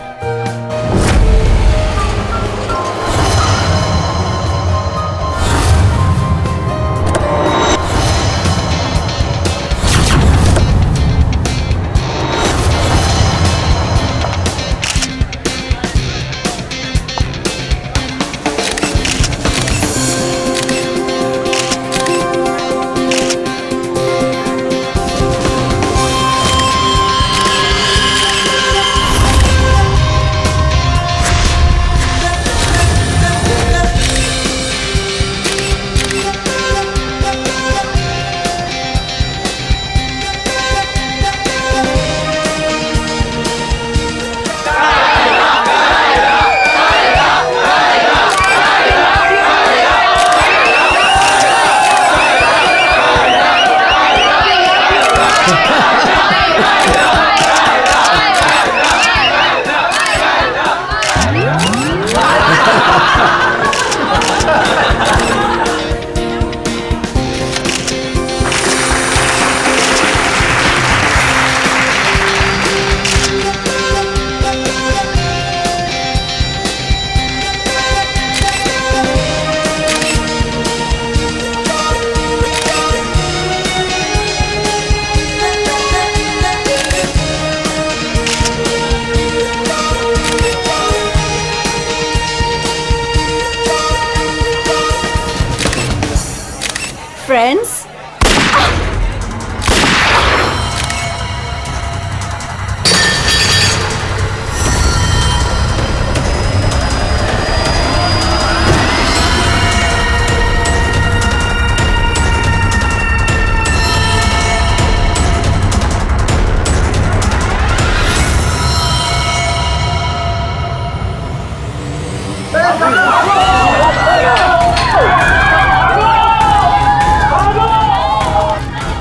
S23: Friends?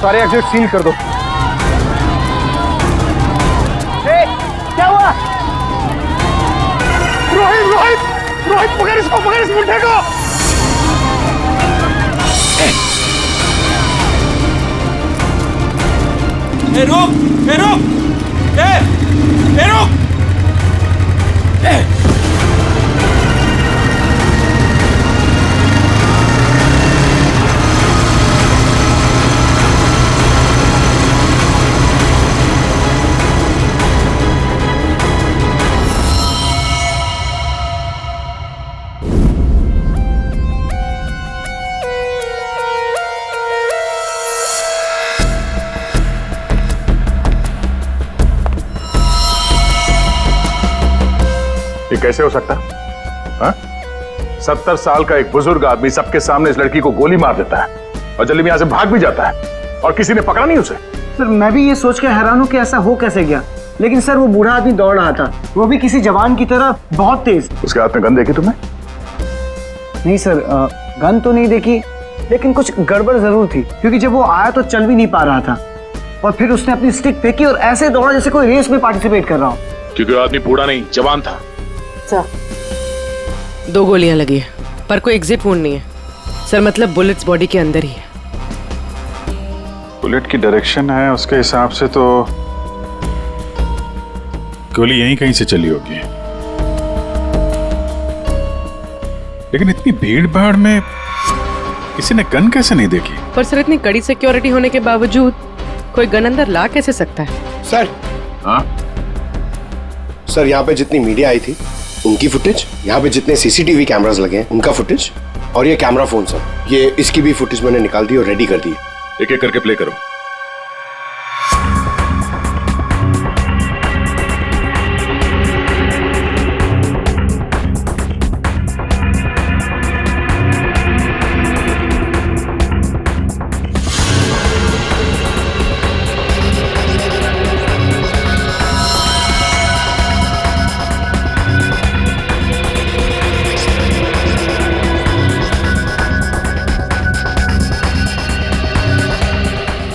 S3: सारे एग्जिट सील कर दो।
S2: क्या हुआ? रोहित पकड़ इस मुंडे को।
S22: रुक।
S9: ये कैसे हो सकता? हाँ? 70 साल का एक बुजुर्ग आदमी सबके सामने इस लड़की को गोली मार देता है और जल्दी में यहां से भाग भी जाता है और किसी ने पकड़ा नहीं उसे।
S5: सर मैं भी ये सोच के हैरान हूं कि ऐसा हो कैसे गया, लेकिन सर वो बूढ़ा आदमी दौड़ रहा था, वो भी किसी जवान की तरह बहुत तेज।
S9: उसके हाथ में गन देखी तुमने?
S5: नहीं सर, गन तो नहीं देखी, लेकिन कुछ गड़बड़ जरूर थी, क्योंकि जब वो आया तो चल भी नहीं पा रहा था और फिर उसने अपनी स्टिक फेंकी और ऐसे दौड़ा जैसे कोई रेस में पार्टिसिपेट कर रहा हो।
S9: क्योंकि वो आदमी बूढ़ा नहीं जवान था।
S21: 2 गोलियां लगी है पर कोई एग्जिट वुंड नहीं है सर, मतलब बुलेट्स बॉडी के अंदर ही है।
S18: बुलेट की डायरेक्शन है उसके हिसाब से तो गोली यहीं कहीं से चली होगी, लेकिन इतनी भीड़ भाड़ में किसी ने गन कैसे नहीं देखी?
S21: पर सर इतनी कड़ी सिक्योरिटी होने के बावजूद कोई गन अंदर ला कैसे सकता है?
S17: सर।
S18: हाँ
S17: सर, यहाँ पे जितनी मीडिया आई थी उनकी फुटेज, यहाँ पे जितने सीसीटीवी कैमरास लगे हैं उनका फुटेज, और ये कैमरा फोन सब, ये इसकी भी फुटेज मैंने निकाल दी और रेडी कर दी।
S20: एक एक करके प्ले करो।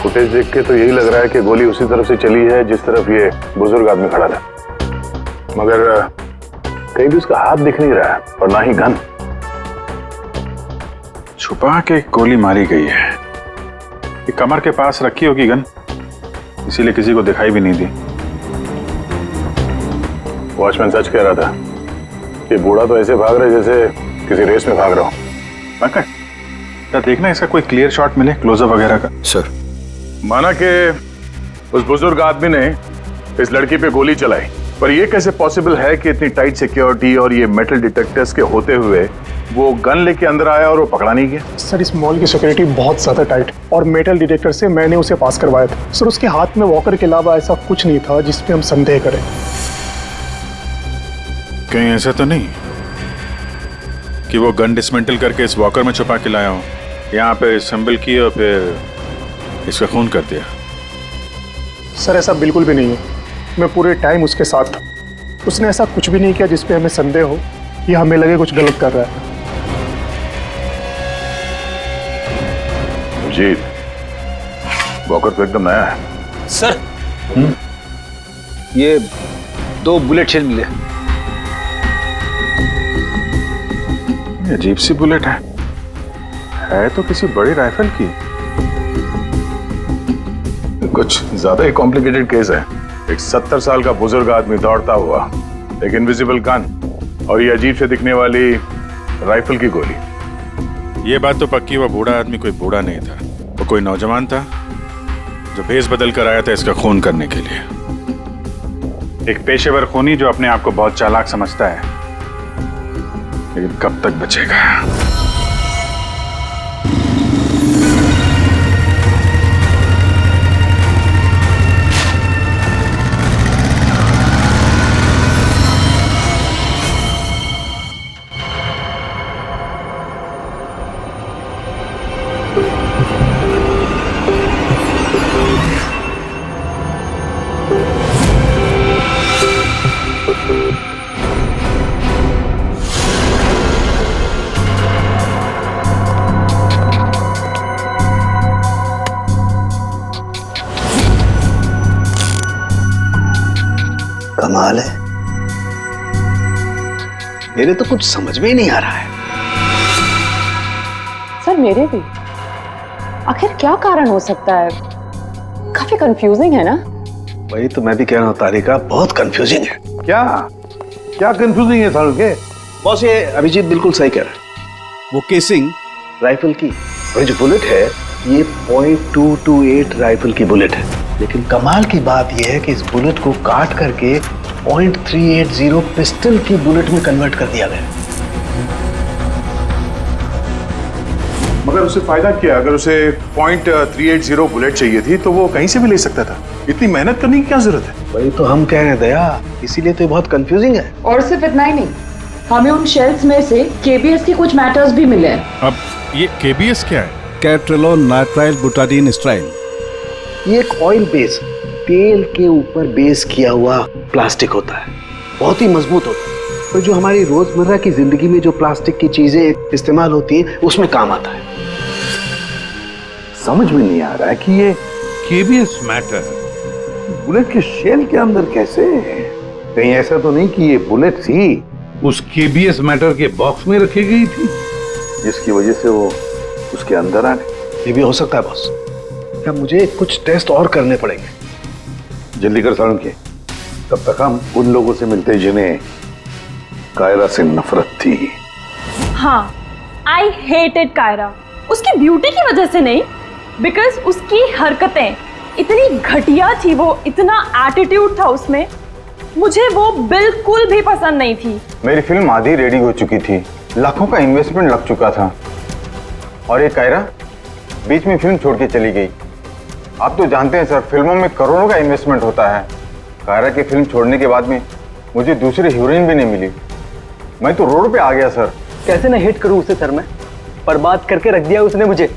S9: फुटेज देख के तो यही लग रहा है कि गोली उसी तरफ से चली है जिस तरफ ये बुजुर्ग आदमी खड़ा था, मगर कहीं भी उसका हाथ दिख नहीं रहा है और ना ही गन।
S18: छुपा के गोली मारी गई है। ये कमर के पास रखी होगी गन, इसीलिए किसी को दिखाई भी नहीं दी।
S9: वॉचमैन सच कह रहा था कि बूढ़ा तो ऐसे भाग रहा है जैसे किसी रेस में भाग रहा हूं।
S18: पंकज, क्या देखना इसका कोई क्लियर शॉट मिले, क्लोजअप वगैरह का?
S17: सर,
S9: माना कि उस बुजुर्ग आदमी ने इस लड़की पे गोली चलाई, पर यह कैसे पॉसिबल है कि इतनी टाइट सिक्योरिटी और ये मेटल डिटेक्टर्स के होते हुए वो गन लेके अंदर आया और वो पकड़ा नहीं गया?
S2: सर, इस मॉल की सिक्योरिटी बहुत ज्यादा टाइट और मेटल डिटेक्टर से मैंने उसे पास करवाया था। सर, उसके हाथ में वॉकर के अलावा ऐसा कुछ नहीं था जिसपे हम संदेह करें।
S18: कहीं ऐसा तो नहीं कि वो गन डिसमेंटल करके इस वॉकर में छुपा के लाया हो, यहाँ पे असेंबल की और फिर इसका खून कर दिया?
S2: सर, ऐसा बिल्कुल भी नहीं है। मैं पूरे टाइम उसके साथ था। उसने ऐसा कुछ भी नहीं किया जिसपे हमें संदेह हो या हमें लगे कुछ गलत कर रहा है।
S9: जीत, वॉकर तो एकदम नया है।
S10: सर, ये 2 बुलेट शेल मिले।
S18: अजीब सी बुलेट है तो किसी बड़ी राइफल की।
S9: कुछ ज्यादा ही कॉम्प्लिकेटेड केस है। एक 70 साल का बुजुर्ग आदमी दौड़ता हुआ, एक इनविजिबल गन और ये अजीब से दिखने वाली राइफल की गोली।
S18: ये बात तो पक्की, वो बूढ़ा आदमी कोई बूढ़ा नहीं था, वो कोई नौजवान था जो भेस बदल कर आया था इसका खून करने के लिए। एक पेशेवर खूनी जो अपने आप को बहुत चालाक समझता है, लेकिन कब तक बचेगा?
S5: कमाल है, मेरे तो कुछ समझ में ही नहीं आ रहा है।
S14: सर, मेरे भी। आखिर क्या कारण हो सकता है? काफी कंफ्यूजिंग है ना?
S5: वही तो मैं भी कह रहा हूँ तारिका, बहुत कंफ्यूजिंग है।
S9: क्या कंफ्यूजिंग है सारुण के?
S5: बॉस, ये अभिजीत बिल्कुल सही कह रहा है। वो केसिंग राइफल की और जो बुलेट है ये .228 राइफल की बुलेट है, लेकिन कमाल की बात यह है कि इस बुलेट को काट करके .380 पिस्टल की बुलेट में कन्वर्ट कर दिया गया।
S9: मगर उसे फायदा क्या? अगर उसे .380 बुलेट चाहिए थी तो वो कहीं से भी ले सकता था। इतनी मेहनत करने की क्या जरूरत है?
S5: वही तो हम कह रहे हैं दया, इसीलिए तो बहुत कंफ्यूजिंग है।
S11: और सिर्फ इतना ही नहीं, हमें उन शेल्स में से केबीएस के कुछ मैटर्स भी मिले हैं।
S18: अब ये केबीएस क्या है?
S12: कैट्रेलोन नाइट्राइल बुटाडीन स्ट्राइन।
S5: ये एक ऑयल बेस, तेल के ऊपर बेस किया हुआ प्लास्टिक होता है, बहुत ही मजबूत होता है और जो हमारी रोजमर्रा की जिंदगी में जो प्लास्टिक की चीजें इस्तेमाल होती हैं उसमें काम आता है।
S8: समझ में नहीं आ रहा है कि ये केबीएस मैटर बुलेट के शेल के अंदर कैसे? कहीं ऐसा तो नहीं कि ये बुलेट थी उस केबीएस मैटर के बॉक्स में रखी गई थी जिसकी वजह से वो उसके अंदर आ गए?
S5: ये भी हो सकता है बॉस। क्या मुझे कुछ टेस्ट और करने पड़ेंगे?
S8: जल्दी कर सारुण के, तब तक हम उन लोगों से मिलते जिन्हें कायरा से नफरत थी।
S4: हाँ, आई हेटेड कायरा। उसकी ब्यूटी की वजह से नहीं, बिकॉज उसकी हरकतें इतनी घटिया थी, वो इतना एटीट्यूड था उसमें
S11: मुझे वो बिल्कुल भी पसंद नहीं थी।
S17: मेरी फिल्म आधी रेडी हो चुकी थी, लाखों का इन्वेस्टमेंट लग चुका था, और ये कायरा बीच में फिल्म छोड़ के चली गई। आप तो जानते हैं सर, फिल्मों में करोड़ों का इन्वेस्टमेंट होता है। कायरा की फिल्म छोड़ने के बाद में मुझे दूसरी हीरोइन भी नहीं मिली। मैं तो रोड पे आ गया सर।
S5: कैसे ना हिट करूं उसे सर मैं? बर्बाद करके रख दिया उसने मुझे।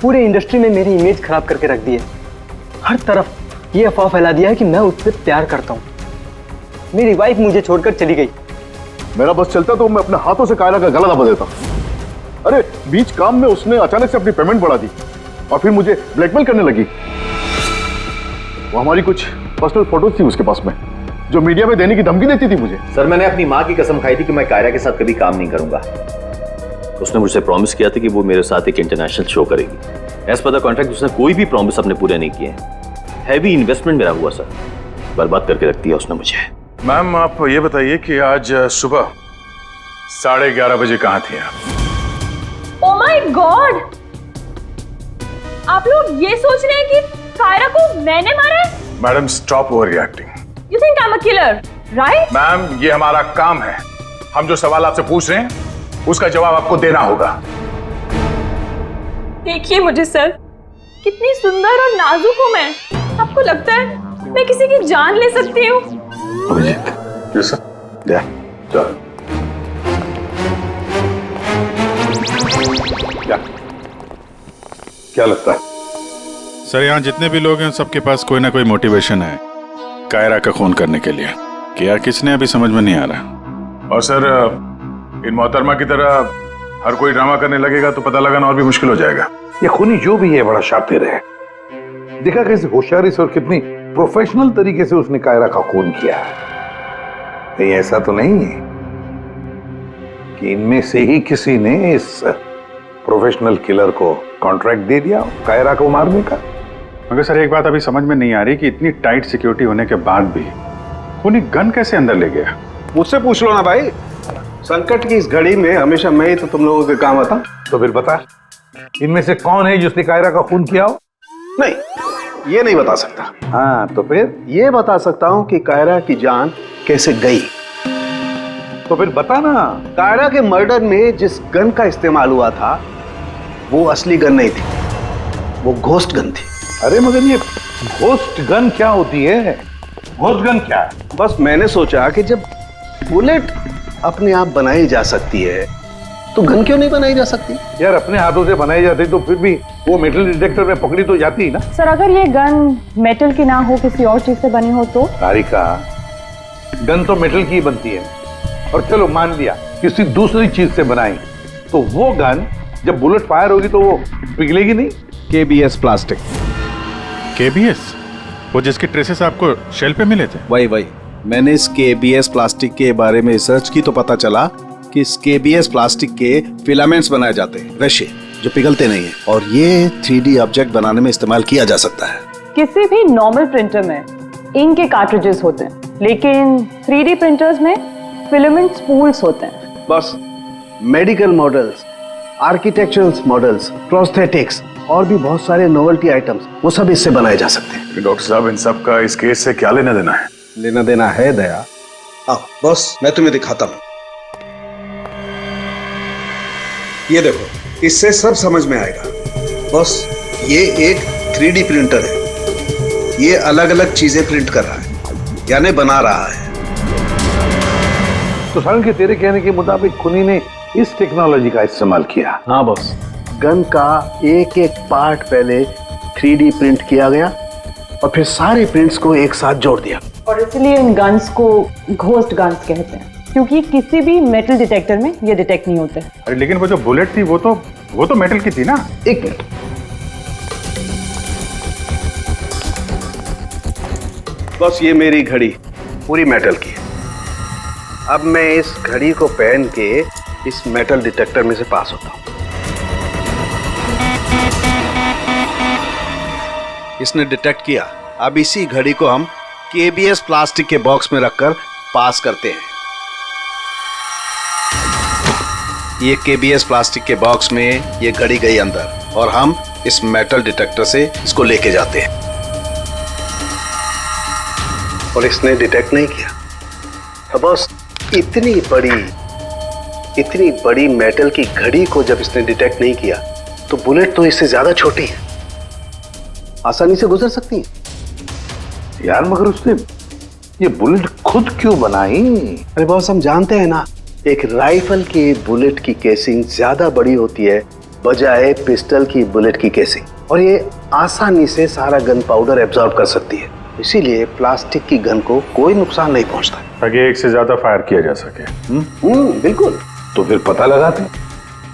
S5: पूरे इंडस्ट्री में मेरी इमेज खराब करके रख दी है। हर तरफ ये अफवाह फैला दिया है कि मैं उससे प्यार करता हूँ। मेरी वाइफ मुझे छोड़कर चली गई।
S18: मेरा बस चलता तो मैं अपने हाथों से कायरा का गला दबा देता। अरे बीच काम में उसने अचानक से अपनी पेमेंट बढ़ा दी और फिर मुझे ब्लैकमेल करने लगी। वो हमारी कुछ पर्सनल फोटोज थी उसके पास में, जो मीडिया में देने की धमकी देती थी मुझे।
S13: सर, मैंने अपनी माँ की कसम खाई थी कि मैं कायरा के साथ कभी काम नहीं करूंगा। उसने मुझसे प्रॉमिस किया था कि वो मेरे साथ एक इंटरनेशनल शो करेगी। एज पर द कॉन्ट्रैक्ट उसने कोई भी प्रॉमिस अपने पूरे नहीं किए। हैवी इन्वेस्टमेंट मेरा हुआ सर, बर्बाद करके रख दिया उसने मुझे।
S18: मैम आप ये बताइए कि आज सुबह 11:30 बजे कहाँ थे आप?
S11: ओह माय गॉड, आप लोग ये सोच रहे हैं कि कायरा को मैंने मारा है?
S18: Madam stop over reacting.
S11: You think I'm a killer, right?
S18: Ma'am ये हमारा काम है। हम जो सवाल आपसे पूछ रहे हैं उसका जवाब आपको देना होगा।
S11: देखिए मुझे सर, कितनी सुंदर और नाजुक हूँ मैं। आपको लगता है मैं किसी की जान ले सकती हूँ?
S18: क्या लगता है
S20: सर, यहाँ जितने भी लोग हैं सबके पास कोई ना कोई मोटिवेशन है कायरा का खून करने के लिए। क्या किसने अभी समझ में नहीं आ रहा।
S18: और सर इन मोहतरमा की तरह हर कोई ड्रामा करने लगेगा तो पता लगाना और भी मुश्किल हो जाएगा।
S8: ये खूनी जो भी है बड़ा शातिर है। देखा कैसे होशियारी से और कितनी प्रोफेशनल तरीके से उसने कायरा का खून किया। कहीं ऐसा तो नहीं है कि इनमें से ही किसी ने इस प्रोफेशनल किलर को कॉन्ट्रैक्ट दे दिया कायरा को मारने का?
S18: मगर सर एक बात अभी समझ में नहीं आ रही कि इतनी टाइट सिक्योरिटी होने के बाद भी खूनी गन कैसे अंदर ले गया।
S12: मुझसे पूछ लो ना भाई, संकट की इस घड़ी में हमेशा मैं ही तो तुम लोगों के काम आता।
S8: तो फिर बता, इनमें से कौन है जिसने कायरा का खून किया हो?
S12: नहीं, ये नहीं बता सकता।
S8: हाँ तो फिर?
S12: ये बता सकता हूँ कि कायरा की जान कैसे गई।
S8: तो फिर बता ना।
S12: कायरा के मर्डर में जिस गन का इस्तेमाल हुआ था वो असली गन नहीं थी, वो घोस्ट गन थी।
S8: अरे मगर ये घोस्ट गन क्या होती है? घोस्ट गन क्या है?
S12: बस मैंने सोचा कि जब बुलेट अपने आप बनाई जा सकती है तो गन क्यों नहीं बनाई जा सकती?
S8: यार अपने हाथों से बनाई जाती तो फिर भी वो मेटल डिटेक्टर में पकड़ी तो जाती ना।
S11: सर अगर ये गन मेटल की ना हो, किसी और चीज से बनी हो तो?
S8: तारिका, गन तो मेटल की ही बनती है। और चलो मान लिया किसी दूसरी चीज से बनाई, तो वो गन जब बुलेट फायर होगी तो वो पिघलेगी नहीं।
S12: KBS plastic.
S20: KBS? वो जिसके ट्रेसेस आपको शेल पे मिले थे?
S12: वही मैंने इस KBS प्लास्टिक के बारे में रिसर्च की तो पता चला कि इस KBS प्लास्टिक के फिलामेंट्स बनाए जाते हैं, रेशे जो पिघलते नहीं है, और ये 3D ऑब्जेक्ट बनाने में इस्तेमाल किया जा सकता है।
S11: किसी भी नॉर्मल प्रिंटर में इंक के कार्ट्रिजेस होते हैं, लेकिन 3D प्रिंटर्स में फिलामेंट स्पूल्स होते हैं।
S12: बस medical models, architectural models, prosthetics और भी बहुत सारे नोवेल्टी आइटम्स, वो सब इससे बनाए जा सकते हैं।
S18: डॉक्टर साहब इन सब का इस केस से क्या लेना देना है?
S12: लेना देना है दया। आओ बॉस, मैं तुम्हें दिखाता हूं। ये देखो, इससे सब समझ में आएगा। बॉस ये एक 3D प्रिंटर है। ये अलग अलग चीजें प्रिंट कर रहा है, यानी बना रहा है।
S8: तो सारण के तेरे कहने के मुताबिक खूनी ने इस टेक्नोलॉजी का इस्तेमाल किया?
S12: हाँ बॉस, गन का एक एक पार्ट पहले 3D प्रिंट किया गया और फिर सारे प्रिंट्स को एक साथ जोड़ दिया।
S11: और इसलिए इन गन्स को घोस्ट गन्स कहते हैं, क्योंकि किसी भी मेटल डिटेक्टर में ये डिटेक्ट नहीं होते।
S18: अरे लेकिन वो जो बुलेट थी वो तो मेटल की थी ना।
S12: एक मिनट, बस ये मेरी घड़ी पूरी मेटल की है। अब मैं इस घड़ी को पहन के इस मेटल डिटेक्टर में से पास होता हूं। इसने डिटेक्ट किया। अब इसी घड़ी को हम KBS प्लास्टिक के बॉक्स में रखकर पास करते हैं। ये KBS प्लास्टिक के बॉक्स में ये घड़ी गई अंदर और हम इस मेटल डिटेक्टर से इसको लेके जाते हैं। और इसने डिटेक्ट नहीं किया।
S7: बॉस, इतनी बड़ी मेटल की घड़ी को जब इसने डिटेक्ट नहीं किया तो बुलेट तो इससे ज्यादा छोटी है, आसानी से गुजर सकती है।
S8: यार मगर उसने ये बुलेट खुद क्यों बनाई?
S7: अरे बॉस, हम जानते हैं ना, एक राइफल की बुलेट की केसिंग ज्यादा बड़ी होती है बजाय पिस्टल की बुलेट की केसिंग, और ये आसानी से सारा गन पाउडर एब्जॉर्ब कर सकती है। इसीलिए प्लास्टिक की गन को कोई नुकसान नहीं पहुंचता,
S18: ताकि एक से ज्यादा फायर किया जा सके।
S7: बिल्कुल।
S8: तो फिर पता लगाते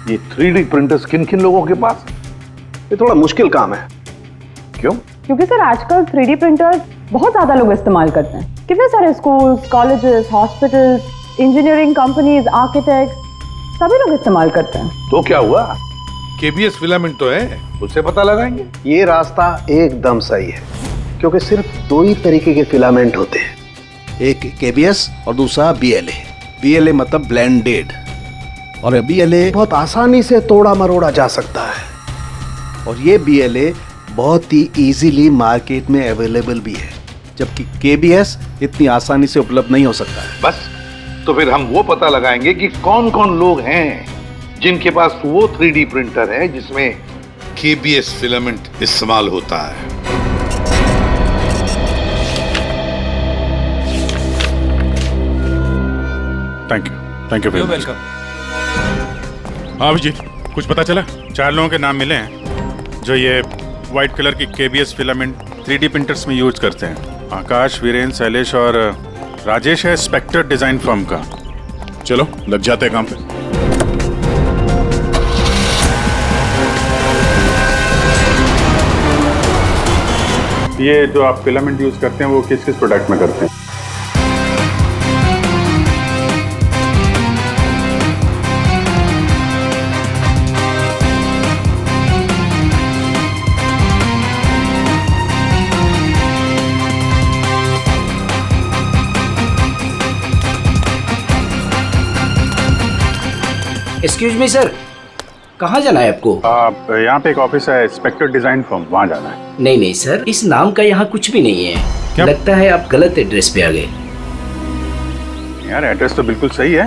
S8: ये 3D प्रिंटर्स किन किन लोगों के पास?
S7: ये थोड़ा मुश्किल काम है।
S8: क्यों?
S11: क्योंकि सर आजकल 3D प्रिंटर्स बहुत ज्यादा लोग इस्तेमाल करते हैं। कितने सारे schools, colleges, hospitals, engineering companies, architects सभी लोग इस्तेमाल करते हैं।
S8: तो क्या हुआ? केबीएस फिलामेंट तो है, उससे पता लगाएंगे।
S7: ये रास्ता एकदम सही है, क्योंकि सिर्फ दो ही तरीके के फिलामेंट होते हैं,
S12: एक केबीएस और दूसरा बीएलए। बीएलए मतलब ब्लेंडेड, और बीएलए
S7: बहुत आसानी से तोड़ा मरोड़ा जा सकता है,
S12: और ये बीएलए बहुत ही इजीली मार्केट में अवेलेबल भी है, जबकि केबीएस इतनी आसानी से उपलब्ध नहीं हो सकता है।
S8: बस, तो फिर हम वो पता लगाएंगे कि कौन कौन लोग हैं जिनके पास वो 3D प्रिंटर है जिसमें केबीएस फिलामेंट इस्तेमाल होता है।
S18: Thank you welcome. हाँ अभिजीत, कुछ पता चला? 4 लोगों के नाम मिले हैं जो ये व्हाइट कलर की केबीएस फिलामेंट 3D प्रिंटर्स में यूज करते हैं। आकाश, वीरेन, शैलेश और राजेश है स्पेक्टर डिजाइन फर्म का। चलो लग जाते हैं काम पे। ये जो आप फिलामेंट यूज करते हैं वो किस किस प्रोडक्ट में करते हैं?
S22: एक्सक्यूज मी सर, कहाँ जाना है आपको?
S18: यहाँ पे एक ऑफिस है स्पेक्टर डिजाइन फर्म, वहाँ जाना है।
S22: नहीं सर, इस नाम का यहाँ कुछ भी नहीं है। क्या? लगता है आप गलत एड्रेस पे आ गए।
S18: यार एड्रेस तो बिल्कुल सही है,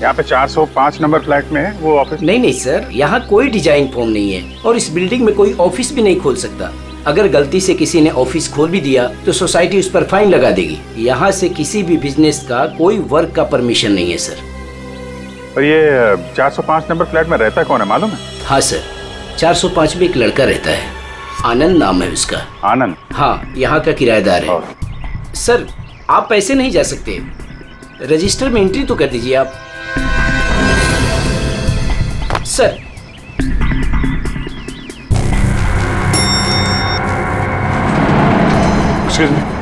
S18: यहाँ पे 405 नंबर फ्लैट में है वो ऑफिस।
S22: नहीं सर, यहाँ कोई डिजाइन फर्म नहीं है और इस बिल्डिंग में कोई ऑफिस भी नहीं खोल सकता। अगर गलती से किसी ने ऑफिस खोल भी दिया तो सोसाइटी उस पर फाइन लगा देगी। यहाँ से किसी भी बिजनेस का कोई वर्क का परमिशन नहीं है सर।
S18: और ये 405 नंबर फ्लैट में रहता कौन है मालूम है?
S22: हाँ सर, 405 में एक लड़का रहता है, आनंद नाम है उसका।
S18: आनंद?
S22: हाँ, यहाँ का किराएदार है। सर आप पैसे नहीं जा सकते, रजिस्टर में एंट्री तो कर दीजिए आप। सर
S18: एक्सक्यूज मी,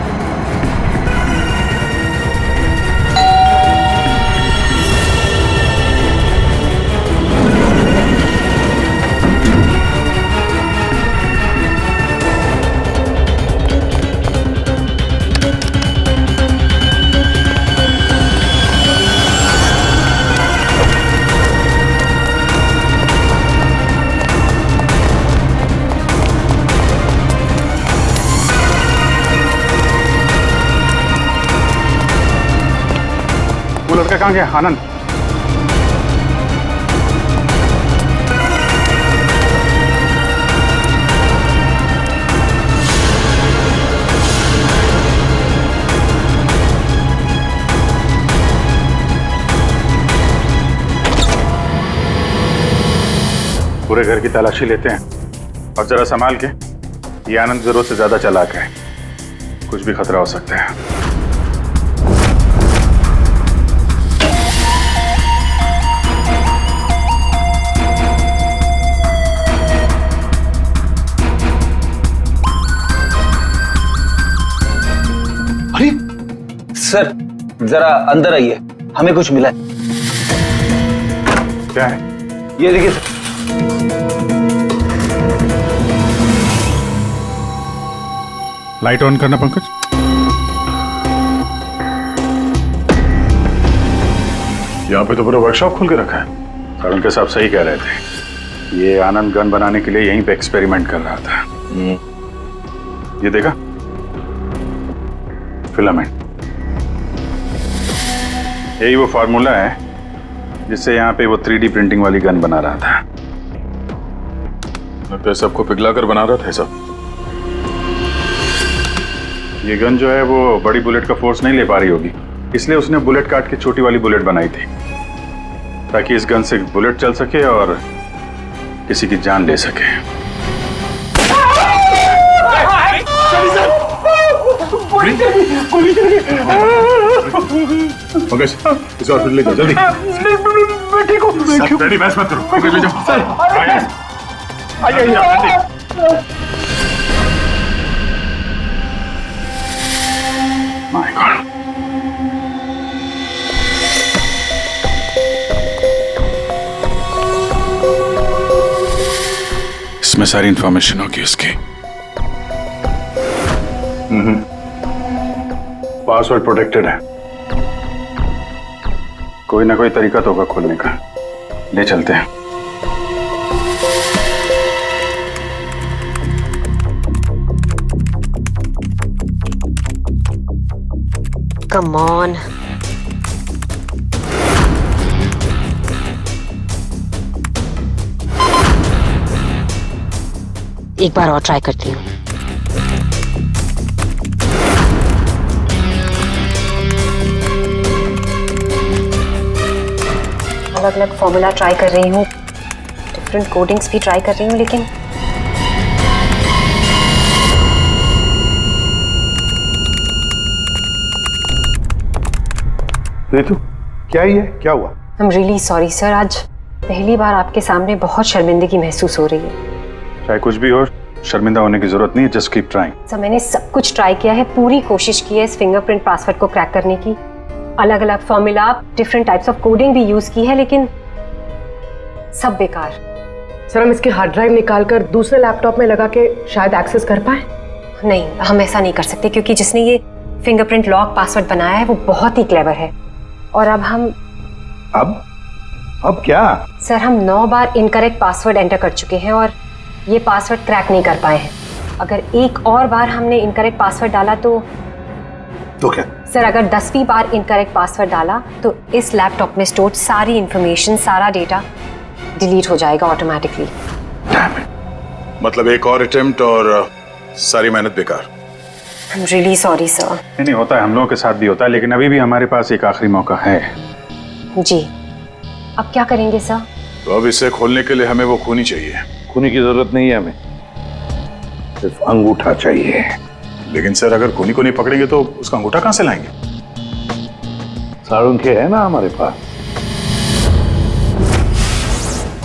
S18: वो लड़का कहाँ गया? आनंद? पूरे घर की तलाशी लेते हैं और जरा संभाल के। ये आनंद जरूरत से ज्यादा चालाक है, कुछ भी खतरा हो सकता है।
S10: सर जरा अंदर आइए, हमें कुछ मिला है।
S18: क्या है?
S10: ये देखिए सर।
S18: लाइट ऑन करना पंकज। यहाँ पे तो पूरा वर्कशॉप खोल के रखा है। तरुण के साहब सही कह रहे थे, ये आनंद गन बनाने के लिए यहीं पे एक्सपेरिमेंट कर रहा था। ये देखा फिलामेंट, यही वो फार्मूला है जिससे यहाँ पे वो 3D प्रिंटिंग वाली गन बना रहा था।
S20: लगता है सबको पिघला कर बना रहा था सब।
S18: ये गन जो है वो बड़ी बुलेट का फोर्स नहीं ले पा रही होगी, इसलिए उसने बुलेट काट के छोटी वाली बुलेट बनाई थी, ताकि इस गन से बुलेट चल सके और किसी की जान ले सके।
S20: पंकज इसे हॉस्पिटल ले जाओ जल्दी। डैडी बहस मत करो, पंकज ले जाओ। आइए
S18: माय गॉड।
S20: इसमें सारी इंफॉर्मेशन होगी उसकी।
S18: पासवर्ड प्रोटेक्टेड है, कोई ना कोई तरीका तो होगा खोलने का। ले चलते हैं।
S14: Come on. एक बार और ट्राई करती हूँ। अलग अलग फॉर्मूला ट्राई कर रही हूँ, डिफरेंट कोडिंग्स भी ट्राई कर रही हूँ, लेकिन
S8: रितु क्या ही है, क्या हुआ?
S14: I am really sorry sir, आज पहली बार आपके सामने बहुत शर्मिंदगी महसूस हो रही है।
S18: चाहे कुछ भी हो, शर्मिंदा होने की जरूरत नहीं है, जस्ट कीप ट्राइंग।
S14: सर मैंने सब कुछ ट्राई किया है, पूरी कोशिश की है इस फिंगरप्रिंट पासवर्ड को क्रैक करने की, अलग अलग formula, different types of coding भी यूज की है, लेकिन सब बेकार।
S21: सर हम इसके हार्ड ड्राइव निकाल कर दूसरे लैपटॉप में लगा के शायद एक्सेस कर पाए।
S14: नहीं, हम ऐसा नहीं कर सकते, क्योंकि जिसने ये फिंगरप्रिंट लॉक पासवर्ड बनाया है वो बहुत ही क्लेवर है। और अब हम
S8: अब क्या?
S14: सर हम 9 बार इनकरेक्ट पासवर्ड एंटर कर चुके हैं और ये पासवर्ड क्रैक नहीं कर पाए हैं। अगर एक और बार हमने इनकरेक्ट पासवर्ड डाला तो
S8: क्या?
S14: सर अगर 10वीं बार इनकरेक्ट पासवर्ड डाला तो इस लैपटॉप में स्टोर्ड सारी इंफॉर्मेशन, सारा डेटा डिलीट हो जाएगा ऑटोमेटिकली।
S20: मतलब एक और अटेम्प्ट और सारी मेहनत बेकार।
S14: I am really sorry sir.
S18: नहीं होता है, हम लोगों के साथ भी होता है, लेकिन अभी भी हमारे पास एक आखिरी मौका है।
S14: जी, अब क्या करेंगे सर?
S20: तो अब इसे खोलने के लिए हमें वो खूनी चाहिए।
S8: खूनी की जरूरत नहीं है हमें, सिर्फ अंगूठा चाहिए।
S20: लेकिन सर अगर खूनी को नहीं पकड़ेंगे तो उसका अंगूठा कहां से लाएंगे?
S8: साड़ुंखे है ना हमारे पास।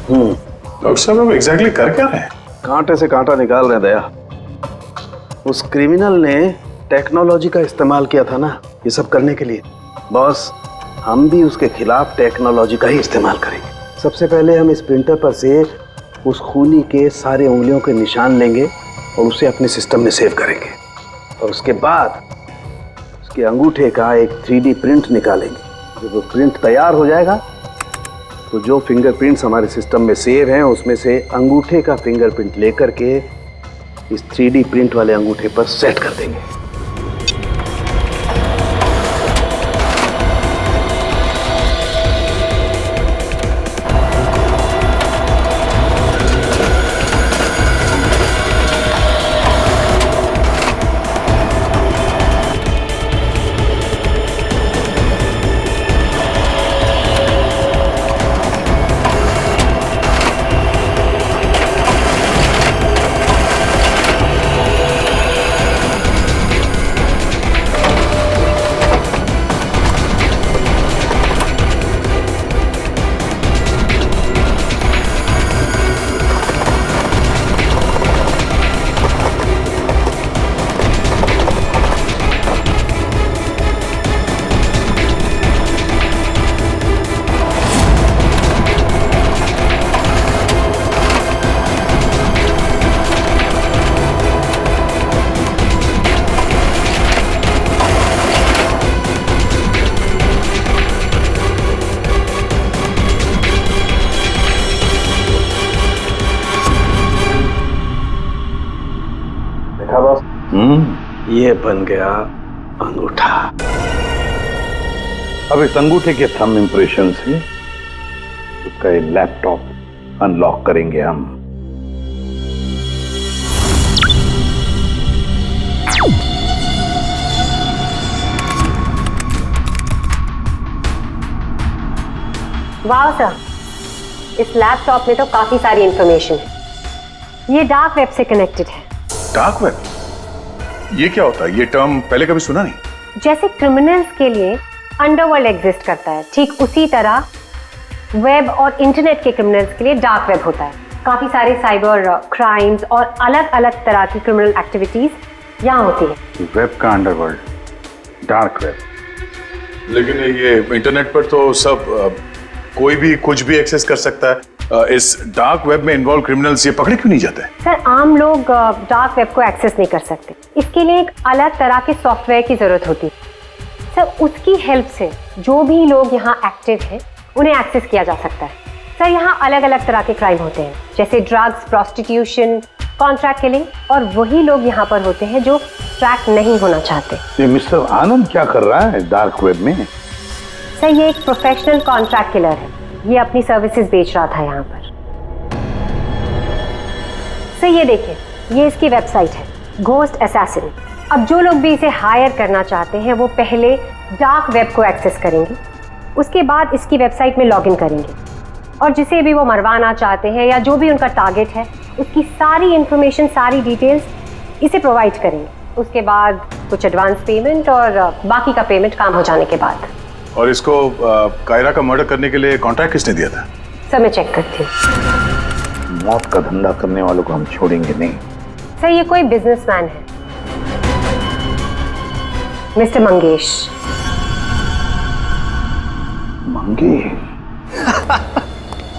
S20: डॉक्टर साहब अब एग्जैक्टली कर क्या रहे हैं?
S7: कांटे से कांटा निकाल रहे दया। उस क्रिमिनल ने टेक्नोलॉजी का इस्तेमाल किया था ना ये सब करने के लिए। बॉस, हम भी उसके खिलाफ टेक्नोलॉजी का ही इस्तेमाल करेंगे। सबसे पहले हम इस प्रिंटर पर से उस खूनी के सारे उंगलियों के निशान लेंगे और उसे अपने सिस्टम में सेव करेंगे, और उसके बाद उसके अंगूठे का एक 3D प्रिंट निकालेंगे। जब वो प्रिंट तैयार हो जाएगा तो जो फिंगरप्रिंट्स हमारे सिस्टम में सेव हैं उसमें से अंगूठे का फिंगरप्रिंट लेकर के इस 3D प्रिंट वाले अंगूठे पर सेट कर देंगे। ये बन गया अंगूठा।
S8: अब इस अंगूठे के थंब इंप्रेशन से उसका ये लैपटॉप अनलॉक करेंगे हम।
S15: वाह सर, इस लैपटॉप में तो काफी सारी इंफॉर्मेशन है। ये डार्क वेब से कनेक्टेड है।
S18: Dark web? ये क्या होता है? ये टर्म पहले कभी सुना नहीं।
S15: जैसे क्रिमिनल्स के लिए अंडरवर्ल्ड एग्जिस्ट करता है, ठीक उसी तरह वेब और इंटरनेट के क्रिमिनल्स के लिए डार्क वेब होता है। काफी सारे साइबर क्राइम्स और अलग अलग तरह की क्रिमिनल एक्टिविटीज यहाँ होती है।
S18: वेब का अंडरवर्ल्ड, डार्क वेब। लेकिन ये इंटरनेट पर तो सब कोई भी कुछ भी एक्सेस कर सकता है। इस डार्क वेब में इन्वॉल्व क्रिमिनल्स ये पकड़े क्यों नहीं जाते?
S15: सर, आम लोग डार्क वेब को एक्सेस नहीं कर सकते। इसके लिए एक अलग तरह के सॉफ्टवेयर की जरूरत होती है। सर, उसकी हेल्प से जो भी लोग यहाँ एक्टिव हैं उन्हें एक्सेस किया जा सकता है। सर, यहाँ अलग अलग तरह के क्राइम होते हैं, जैसे ड्रग्स, प्रोस्टिट्यूशन, कॉन्ट्रैक्ट किलिंग, और वही लोग यहाँ पर होते हैं जो ट्रैक नहीं होना चाहते।
S8: ये मिस्टर आनंद क्या कर रहा है डार्क वेब में?
S15: सर, ये एक प्रोफेशनल कॉन्ट्रैक्ट किलर है। ये अपनी सर्विसेज बेच रहा था यहाँ पर। सर, ये देखिए, ये इसकी वेबसाइट है, घोस्ट असैसिन। अब जो लोग भी इसे हायर करना चाहते हैं वो पहले डार्क वेब को एक्सेस करेंगे, उसके बाद इसकी वेबसाइट में लॉगिन करेंगे, और जिसे भी वो मरवाना चाहते हैं या जो भी उनका टारगेट है उसकी सारी इंफॉर्मेशन, सारी डिटेल्स इसे प्रोवाइड करेंगे। उसके बाद कुछ एडवांस पेमेंट और बाकी का पेमेंट काम हो जाने के बाद।
S18: और इसको कायरा का मर्डर करने के लिए कॉन्ट्रैक्ट किसने दिया था?
S15: सर, मैं चेक करती हूँ।
S8: मौत का धंधा करने वालों को हम छोड़ेंगे नहीं।
S15: सर, ये कोई बिजनेसमैन है, मिस्टर मंगेश।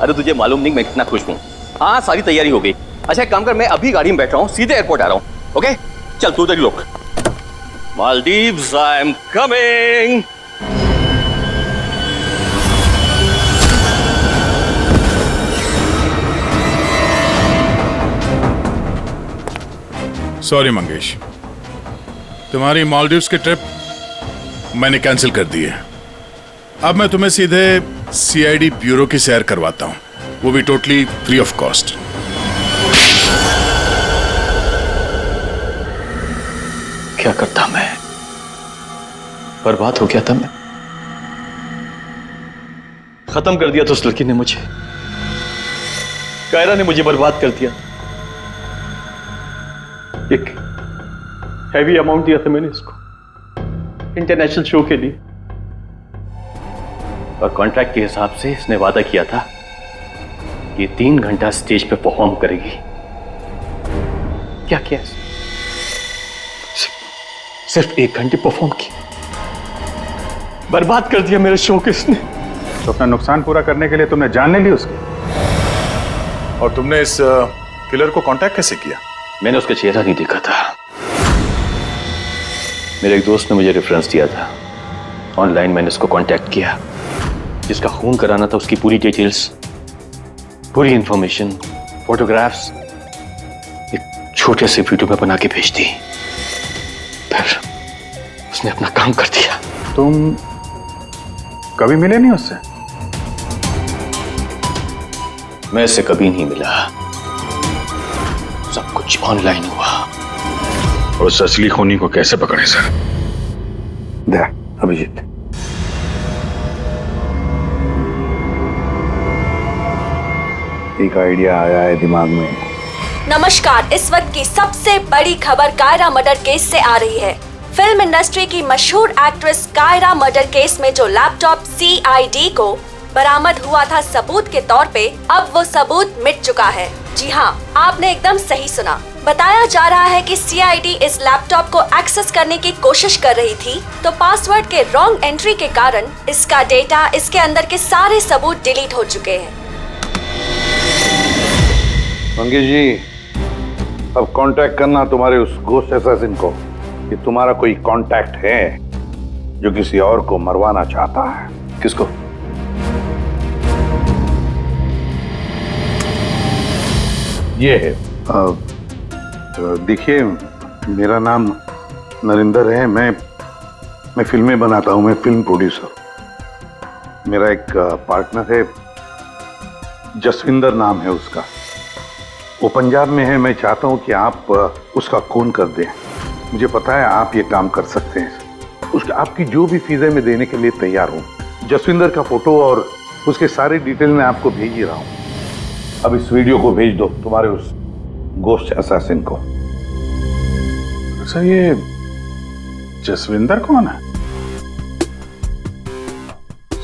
S13: अरे तुझे मालूम नहीं मैं कितना खुश हूँ। हाँ, सारी तैयारी हो गई। अच्छा, एक काम कर, मैं अभी गाड़ी में बैठ रहा हूँ, सीधे एयरपोर्ट आ रहा हूँ। ओके, चल तू उधर रुक। Maldives, I am coming.
S20: Sorry Mangesh, तुम्हारी मालदीव्स की ट्रिप मैंने कैंसिल कर दी है। अब मैं तुम्हें सीधे सीआईडी ब्यूरो की सैर करवाता हूं, वो भी टोटली फ्री ऑफ कॉस्ट।
S13: क्या करता मैं? बर्बाद हो गया था मैं। खत्म कर दिया था उस लड़की ने मुझे। कायरा ने मुझे बर्बाद कर दिया। एक हैवी अमाउंट दिया था मैंने इसको इंटरनेशनल शो के लिए, और कॉन्ट्रैक्ट के हिसाब से इसने वादा किया था कि 3 घंटा स्टेज पे परफॉर्म करेगी। क्या किया? सिर्फ 1 घंटे परफॉर्म किया, बर्बाद कर दिया मेरे शो को इसने।
S18: तो अपना नुकसान पूरा करने के लिए तुमने जान नहीं ली उसकी? और तुमने इस किलर को कांटेक्ट कैसे किया?
S13: मैंने उसका चेहरा नहीं देखा था। मेरे एक दोस्त ने मुझे रेफरेंस दिया था। ऑनलाइन मैंने उसको कांटेक्ट किया। जिसका खून कराना था उसकी पूरी डिटेल्स, पूरी इंफॉर्मेशन, फोटोग्राफ्स एक छोटे से वीडियो में बना के भेज दी। फिर उसने अपना काम कर दिया।
S18: तुम कभी मिले नहीं उससे?
S13: मैं इससे कभी नहीं मिला। सब कुछ ऑनलाइन हुआ।
S18: और उस असली खूनी को कैसे पकड़े सर?
S8: अभिजीत, एक आइडिया आया है दिमाग में।
S23: नमस्कार, इस वक्त की सबसे बड़ी खबर कायरा मर्डर केस से आ रही है। फिल्म इंडस्ट्री की मशहूर एक्ट्रेस कायरा मर्डर केस में जो लैपटॉप CID को बरामद हुआ था सबूत के तौर पे, अब वो सबूत मिट चुका है। जी हाँ, आपने एकदम सही सुना। बताया जा रहा है कि CID इस लैपटॉप को एक्सेस करने की कोशिश कर रही थी, तो पासवर्ड के रॉन्ग एंट्री के कारण इसका डेटा, इसके अंदर के सारे सबूत डिलीट हो चुके हैं।
S8: मंगेश जी, अब कांटेक्ट करना तुम्हारे उस घोस्ट असैसिन को कि तुम्हारा कोई कांटेक्ट है जो किसी और को मरवाना चाहता है।
S13: किसको?
S8: ये है। देखिए, मेरा नाम नरेंद्र है। मैं फिल्में बनाता हूँ। मैं फिल्म प्रोड्यूसर। मेरा एक पार्टनर है, जसविंदर नाम है उसका, वो पंजाब में है। मैं चाहता हूँ कि आप उसका खून कर दें। मुझे पता है आप ये काम कर सकते हैं। उसका आपकी जो भी फीस है मैं देने के लिए तैयार हूँ। जसविंदर का फोटो और उसके सारे डिटेल मैं आपको भेज ही रहा हूँ। अब इस वीडियो को भेज दो तुम्हारे उस गोश्त असैसिन को।
S18: सर ये जसविंदर कौन है?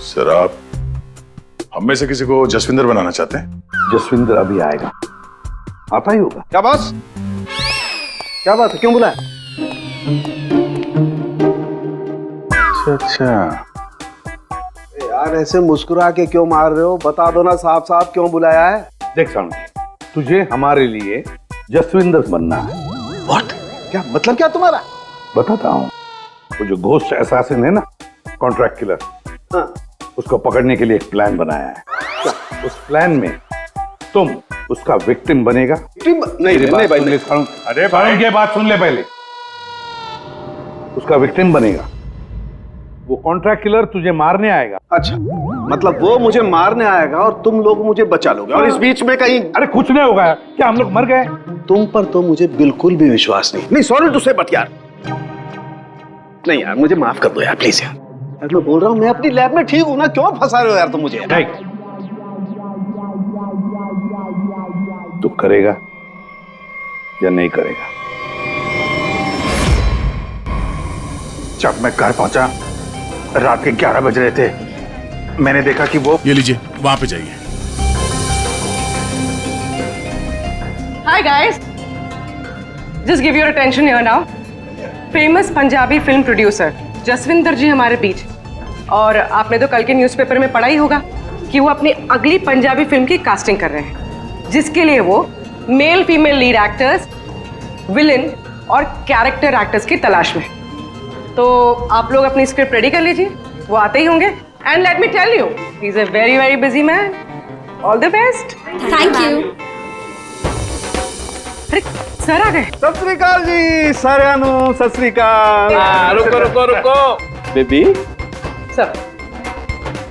S18: सर आप हम में से किसी को जसविंदर बनाना चाहते हैं?
S8: जसविंदर अभी आएगा, आता ही होगा।
S12: क्या बॉस, क्या बात है, क्यों बुलाया?
S18: अच्छा
S7: यार ऐसे मुस्कुरा के क्यों मार रहे हो? बता दो ना साफ साफ क्यों बुलाया है।
S8: देख साउंड, तुझे हमारे लिए जसविंदर बनना है।
S12: What? क्या मतलब क्या तुम्हारा?
S8: बताता हूँ। वो जो घोस्ट असैसिन है ना, कॉन्ट्रैक्ट किलर,
S7: हाँ।
S8: उसको पकड़ने के लिए एक प्लान बनाया है। उस प्लान में तुम उसका विक्टिम बनेगा।
S12: नहीं भाई,
S8: अरे साउंड की बात सुन ले पहले। उसका विक्टिम बनेगा। वो कॉन्ट्रैक्ट किलर तुझे मारने आएगा।
S12: अच्छा, मतलब वो मुझे मारने आएगा और तुम लोग मुझे बचा लोगे, और इस बीच में कहीं
S8: अरे कुछ नहीं होगा। क्या हम लोग मर गए?
S7: तुम पर तो मुझे बिल्कुल भी विश्वास नहीं।
S12: नहीं सॉरी टू से, बट यार नहीं यार, मुझे माफ कर दो यार, प्लीज यार।
S7: यार मैं बोल रहा हूँ मैं अपनी लैब में ठीक हूँ ना, क्यों फंसा रहे हो यार तुम मुझे?
S8: नहीं, तू करेगा या नहीं करेगा?
S18: जब मैं घर पहुंचा रात के 11 बज रहे थे, मैंने देखा कि वो,
S20: ये लीजिए, वहां पे जाइए।
S21: Hi guys, just give your attention here now. Famous Punjabi film producer Jaswinder ji हमारे बीच। और आपने तो कल के न्यूज़पेपर में पढ़ा ही होगा कि वो अपनी अगली पंजाबी फिल्म की कास्टिंग कर रहे हैं, जिसके लिए वो male female lead actors, villain और कैरेक्टर एक्टर्स की तलाश में। तो आप लोग अपनी स्क्रिप्ट रेडी कर लीजिए, वो आते ही होंगे। And let me tell you, he is a very very busy man. All the best.
S23: Thank you.
S21: अरे सर आ गए।
S12: सत श्री अकाल जी साਰਿਆਂ सत श्री अकाल।
S10: रुको रुको रुको
S12: बेबी।
S21: सर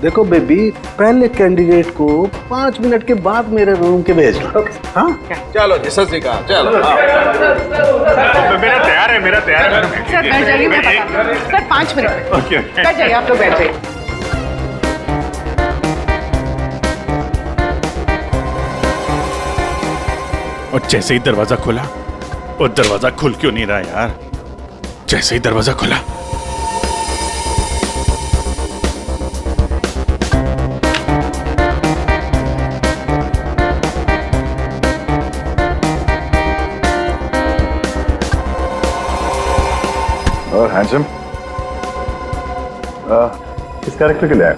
S7: देखो बेबी, पहले कैंडिडेट को 5 मिनट के बाद मेरे रूम के भेजना।
S12: हाँ चलो जी, सत श्री अकाल। चलो
S18: मेरा तैयार है, मेरा तैयार है।
S21: सर बैठ जाइए, मैं बताती हूँ। सर 5 मिनट बैठ जाइए, आप लोग बैठ जाइए।
S18: और जैसे ही दरवाजा खुला, और दरवाजा खुल क्यों नहीं रहा यार? जैसे ही दरवाजा खुला, और हैंडसम इस कैरेक्टर के लिए आया।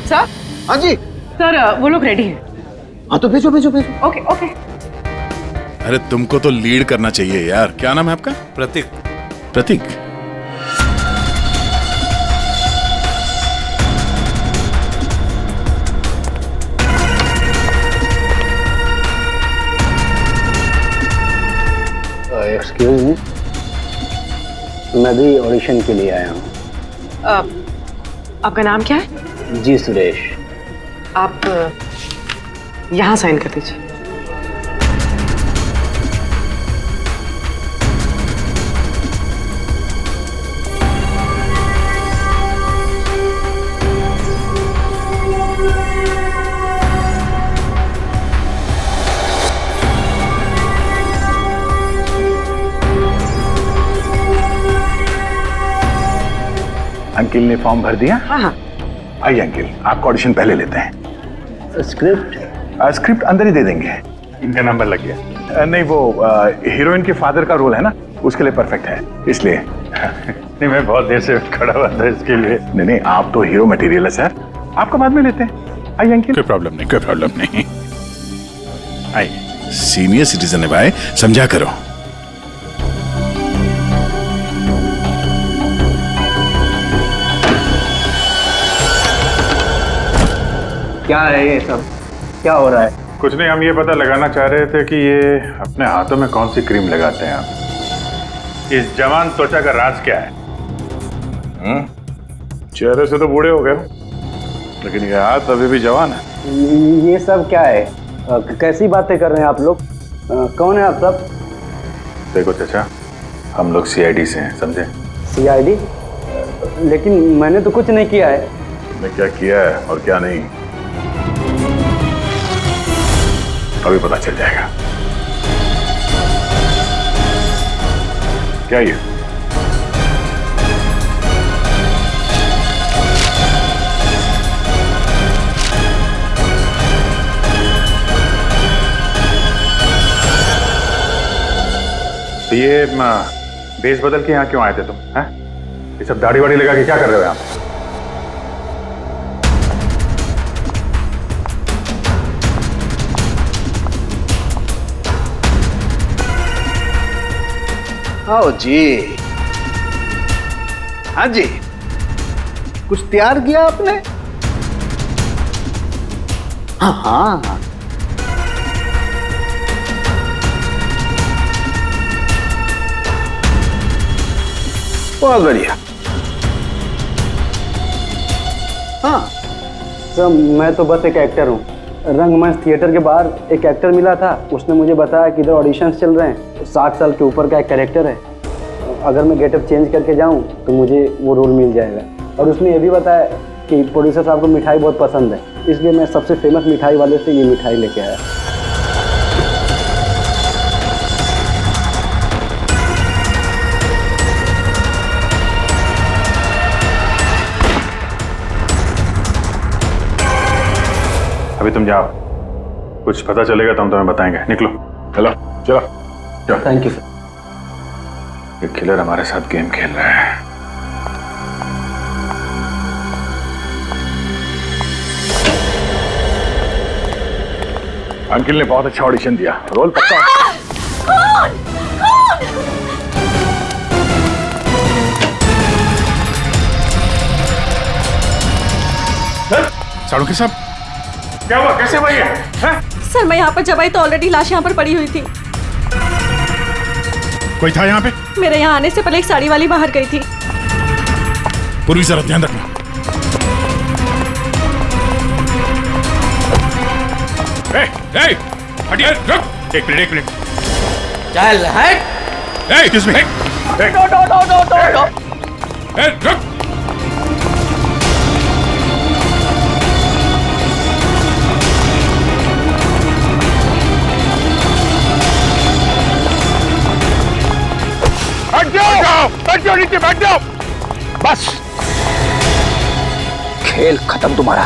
S21: सर।
S12: हाँ जी
S21: सर, वो लोग रेडी हैं।
S12: हाँ तो भेजो भेजो भेजो।
S21: Okay okay.
S20: अरे तुमको तो लीड करना चाहिए यार। क्या नाम है आपका?
S10: प्रतीक।
S20: प्रतीक।
S7: एक्सक्यूज मी, मैं भी ऑडिशन के लिए आया हूँ।
S21: आपका नाम क्या है?
S7: जी सुरेश।
S21: आप यहाँ साइन कर दीजिए।
S18: अंकिल ने फॉर्म भर दिया?
S21: हाँ हाँ।
S18: आइए अंकिल, आपका ऑडिशन पहले लेते हैं।
S7: स्क्रिप्ट?
S18: स्क्रिप्ट अंदर ही दे देंगे। इनका नंबर लग गया। नहीं, वो हीरोइन के फादर का रोल है ना, उसके लिए परफेक्ट है, इसलिए। नहीं, मैं बहुत देर से खड़ा हुआ था इसके लिए। नहीं नहीं, आप तो हीरो मटेरियल है सर, आपका बाद में लेते हैं। आइए अंकिल।
S20: कोई प्रॉब्लम नहीं, कोई प्रॉब्लम नहीं। आइए, सीनियर सिटीजन है भाई, समझा करो।
S12: क्या है ये सब, क्या हो रहा है?
S18: कुछ नहीं, हम ये पता लगाना चाह रहे थे कि ये अपने हाथों में कौन सी क्रीम लगाते हैं आप। इस जवान त्वचा का राज क्या है?
S9: चेहरे से तो बूढ़े हो गए हो, लेकिन ये हाथ अभी भी जवान है।
S5: ये सब क्या है? कैसी बातें कर रहे हैं आप लोग? कौन है आप सब?
S9: देखो चाचा, हम लोग सीआईडी से हैं, समझे?
S5: सीआईडी? लेकिन मैंने तो कुछ नहीं किया है।
S9: तुमने क्या किया है और क्या नहीं, अभी पता चल जाएगा। क्या ये? तो ये भेष बदल के यहाँ क्यों आए थे तुम? हैं? ये सब दाढ़ी वाड़ी लगा के क्या कर रहे हो यहाँ?
S7: आओ जी। हाँ जी, कुछ तैयार किया आपने? हाँ हाँ, बहुत बढ़िया।
S5: हाँ सर, मैं तो बस एक एक्टर हूँ। रंगमंच थिएटर के बाहर एक एक्टर मिला था, उसने मुझे बताया कि इधर ऑडिशंस चल रहे हैं, 60 साल के ऊपर का एक कैरेक्टर है, अगर मैं गेटअप चेंज करके जाऊँ तो मुझे वो रोल मिल जाएगा। और उसने ये भी बताया कि प्रोड्यूसर साहब को मिठाई बहुत पसंद है, इसलिए मैं सबसे फेमस मिठाई वाले से ये मिठाई लेके आया।
S9: अभी तुम जाओ, कुछ पता चलेगा तो हम तुम्हें बताएंगे। निकलो, चलो चलो चलो।
S5: Thank you sir.
S9: ये किलर हमारे साथ गेम खेल रहा है। अंकिल ने बहुत अच्छा ऑडिशन दिया, रोल पक्का।
S20: साड़ू के साहब,
S9: क्या हुआ? कैसे भाई है?
S4: सर मैं यहाँ पर जब आई तो ऑलरेडी लाश यहाँ पर पड़ी हुई थी।
S20: कोई था यहाँ पे?
S4: मेरे यहाँ आने से पहले एक साड़ी वाली बाहर गई थी।
S20: पूर्वी जरा ध्यान रखना। हटिए, रुक। एक मिनट।
S22: चल हट।
S20: Excuse me. रुक।
S8: बैठ जाओ नीचे, बैठ जाओ। बस,
S10: खेल खत्म तुम्हारा।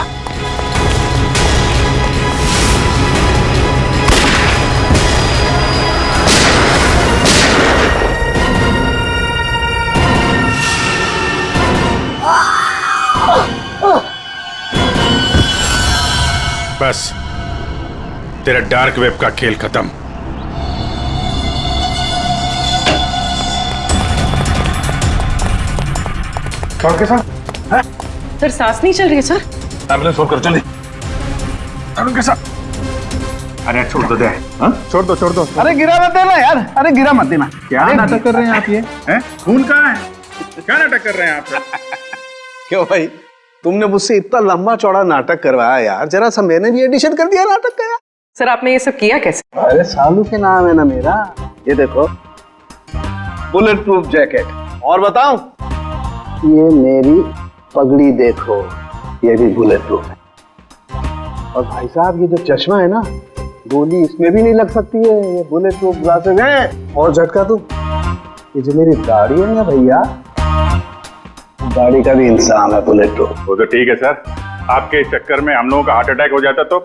S20: बस, तेरा डार्क वेब का खेल खत्म।
S9: कौन के साथ?
S21: सर सांस नहीं चल रही है सर।
S9: एम्बुलेंस फोन करो जल्दी। तरुण के साथ। अरे छोड़ दो दे।
S12: छोड़ दो। अरे गिरा मत देना यार, अरे गिरा मत देना।
S9: क्या नाटक कर रहे हैं आप? ये हैं? खून कहाँ है? क्या नाटक कर रहे हैं आप?
S7: क्यों भाई, तुमने मुझसे इतना लंबा चौड़ा नाटक करवाया यार, जरा सा मैंने भी एडिशन कर दिया नाटक का यार।
S21: सर आपने ये सब किया कैसे?
S7: अरे सालू के नाम है ना मेरा। ये देखो, बुलेट प्रूफ जैकेट। और बताऊं, ये मेरी पगड़ी देखो, ये भी बुलेट प्रूफ है। और भाई साहब ये जो चश्मा है ना, गोली इसमें भी नहीं लग सकती है, ये बुलेट प्रूफ ग्लासेस है। और झटका तुम, ये जो मेरी दाढ़ी है ना भैया, दाढ़ी का भी इंसान है बुलेट प्रूफ।
S9: वो तो ठीक है सर, आपके चक्कर में हम लोगों का हार्ट अटैक हो जाता तो